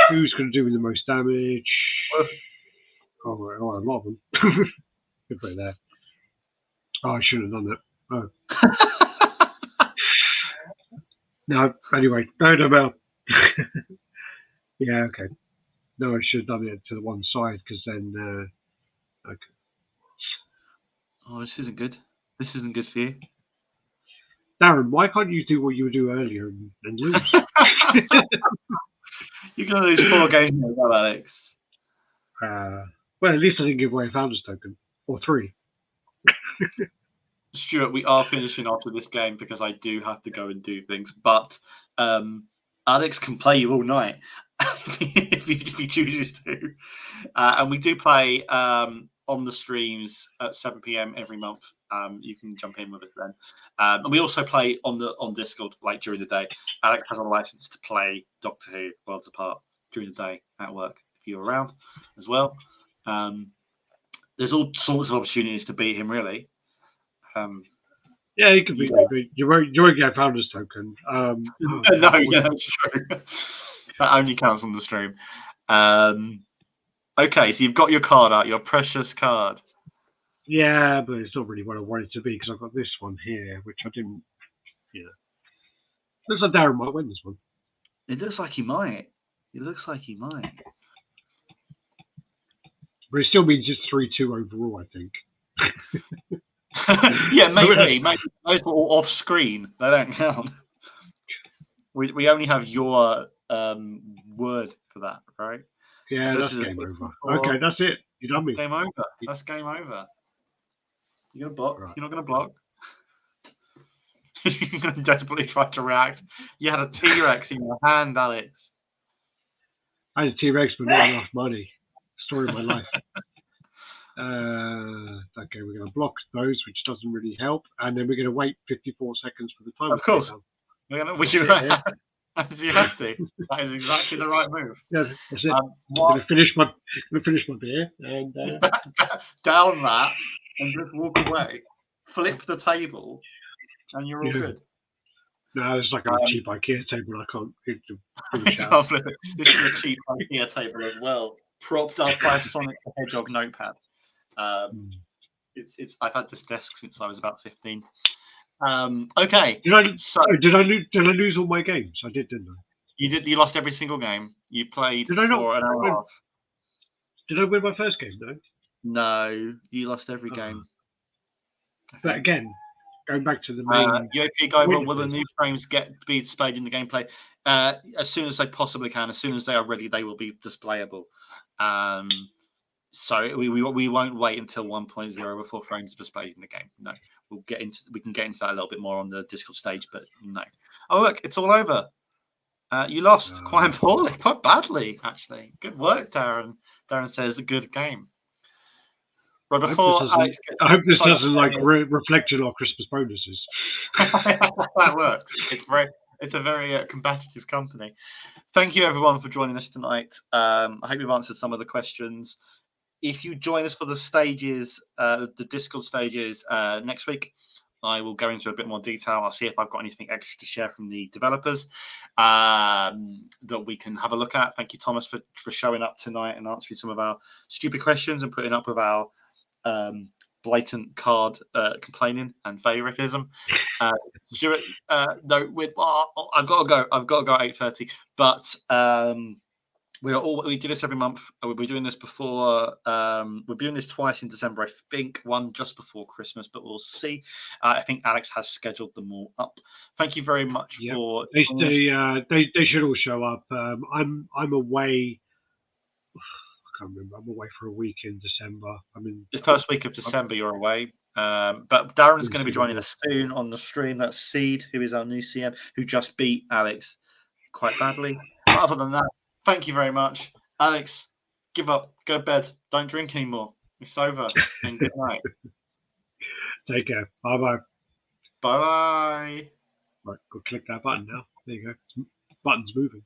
Who's going to do me the most damage? Oh, a lot of them. Good put it there. Oh, I shouldn't have done that. Oh. No, anyway, no matter. Yeah, okay. No, I should have done it to the one side because then. Okay. Oh, this isn't good. This isn't good for you. Darren, why can't you do what you would do earlier and lose? You're going to lose 4 games now, well, Alex. Well, at least I didn't give away a founder's token. Or 3. Stuart, we are finishing after this game because I do have to go and do things. But Alex can play you all night if he chooses to. And we do play on the streams at 7 p.m. every month. You can jump in with us then. And we also play on Discord like during the day. Alex has a license to play Doctor Who Worlds Apart during the day at work if you're around as well. There's all sorts of opportunities to beat him, really. Yeah, you can beat me. You won't get a founder's token. No, that's true. That only counts on the stream. Okay, so you've got your card out, your precious card. Yeah, but it's not really what I want it to be because I've got this one here, which I didn't. Yeah, looks like Darren might win this one. It looks like he might. But it still means it's 3-2 overall, I think. Yeah, maybe those are all off screen. They don't count. We only have your word for that, right? Yeah, So that's game over. Okay, that's it. You done me. Game over. That's game over. You're gonna block. Right. You're not gonna block. You're gonna desperately try to react. You had a T-Rex in your hand, Alex. I had a T-Rex, but not enough money. Story of my life. Okay, we're going to block those, which doesn't really help, and then we're going to wait 54 seconds for the time. Of course, you have to. That is exactly the right move. Yeah, that's it. I'm going to finish my beer and down that, and just walk away. Flip the table, and you're all good. No, it's like a cheap IKEA table. I can't finish out. This is a cheap IKEA table as well, propped up by a Sonic the Hedgehog notepad. I've had this desk since I was about 15. Okay. Did I lose all my games? I did, didn't I? You did. You lost every single game. You played for an hour and a half. Did I win my first game though? No, you lost every game. But again, going back to the main. UAP guy, will the new frames be displayed in the gameplay? As soon as they possibly can. As soon as they are ready, they will be displayable. So we won't wait until 1.0 before frames are displayed in the game. No, we can get into that a little bit more on the Discord stage, but no. Oh look, it's all over. You lost quite poorly, quite badly actually. Good work, Darren. Darren says a good game. Right before I hope this doesn't reflect in our Christmas bonuses. That works. It's a very combative company. Thank you, everyone, for joining us tonight. I hope we've answered some of the questions. If you join us for the stages, the Discord stages next week, I will go into a bit more detail. I'll see if I've got anything extra to share from the developers that we can have a look at. Thank you, Thomas, for showing up tonight and answering some of our stupid questions and putting up with our blatant card complaining and favoritism. Stuart, no, I've got to go. I've got to go at 8:30. But we do this every month. We'll be doing this before. We're doing this twice in December. I think one just before Christmas, but we'll see. I think Alex has scheduled them all up. Thank you very much for. They should all show up. I'm away. I can't remember. I'm away for a week in December. I mean, The first week of December, you're away. But Darren's going to be joining us soon on the stream. That's Seed, who is our new CM, who just beat Alex quite badly. But other than that, thank you very much. Alex, give up. Go to bed. Don't drink anymore. It's over. And good night. Take care. Bye-bye. Bye-bye. Right, go click that button now. There you go. Button's moving.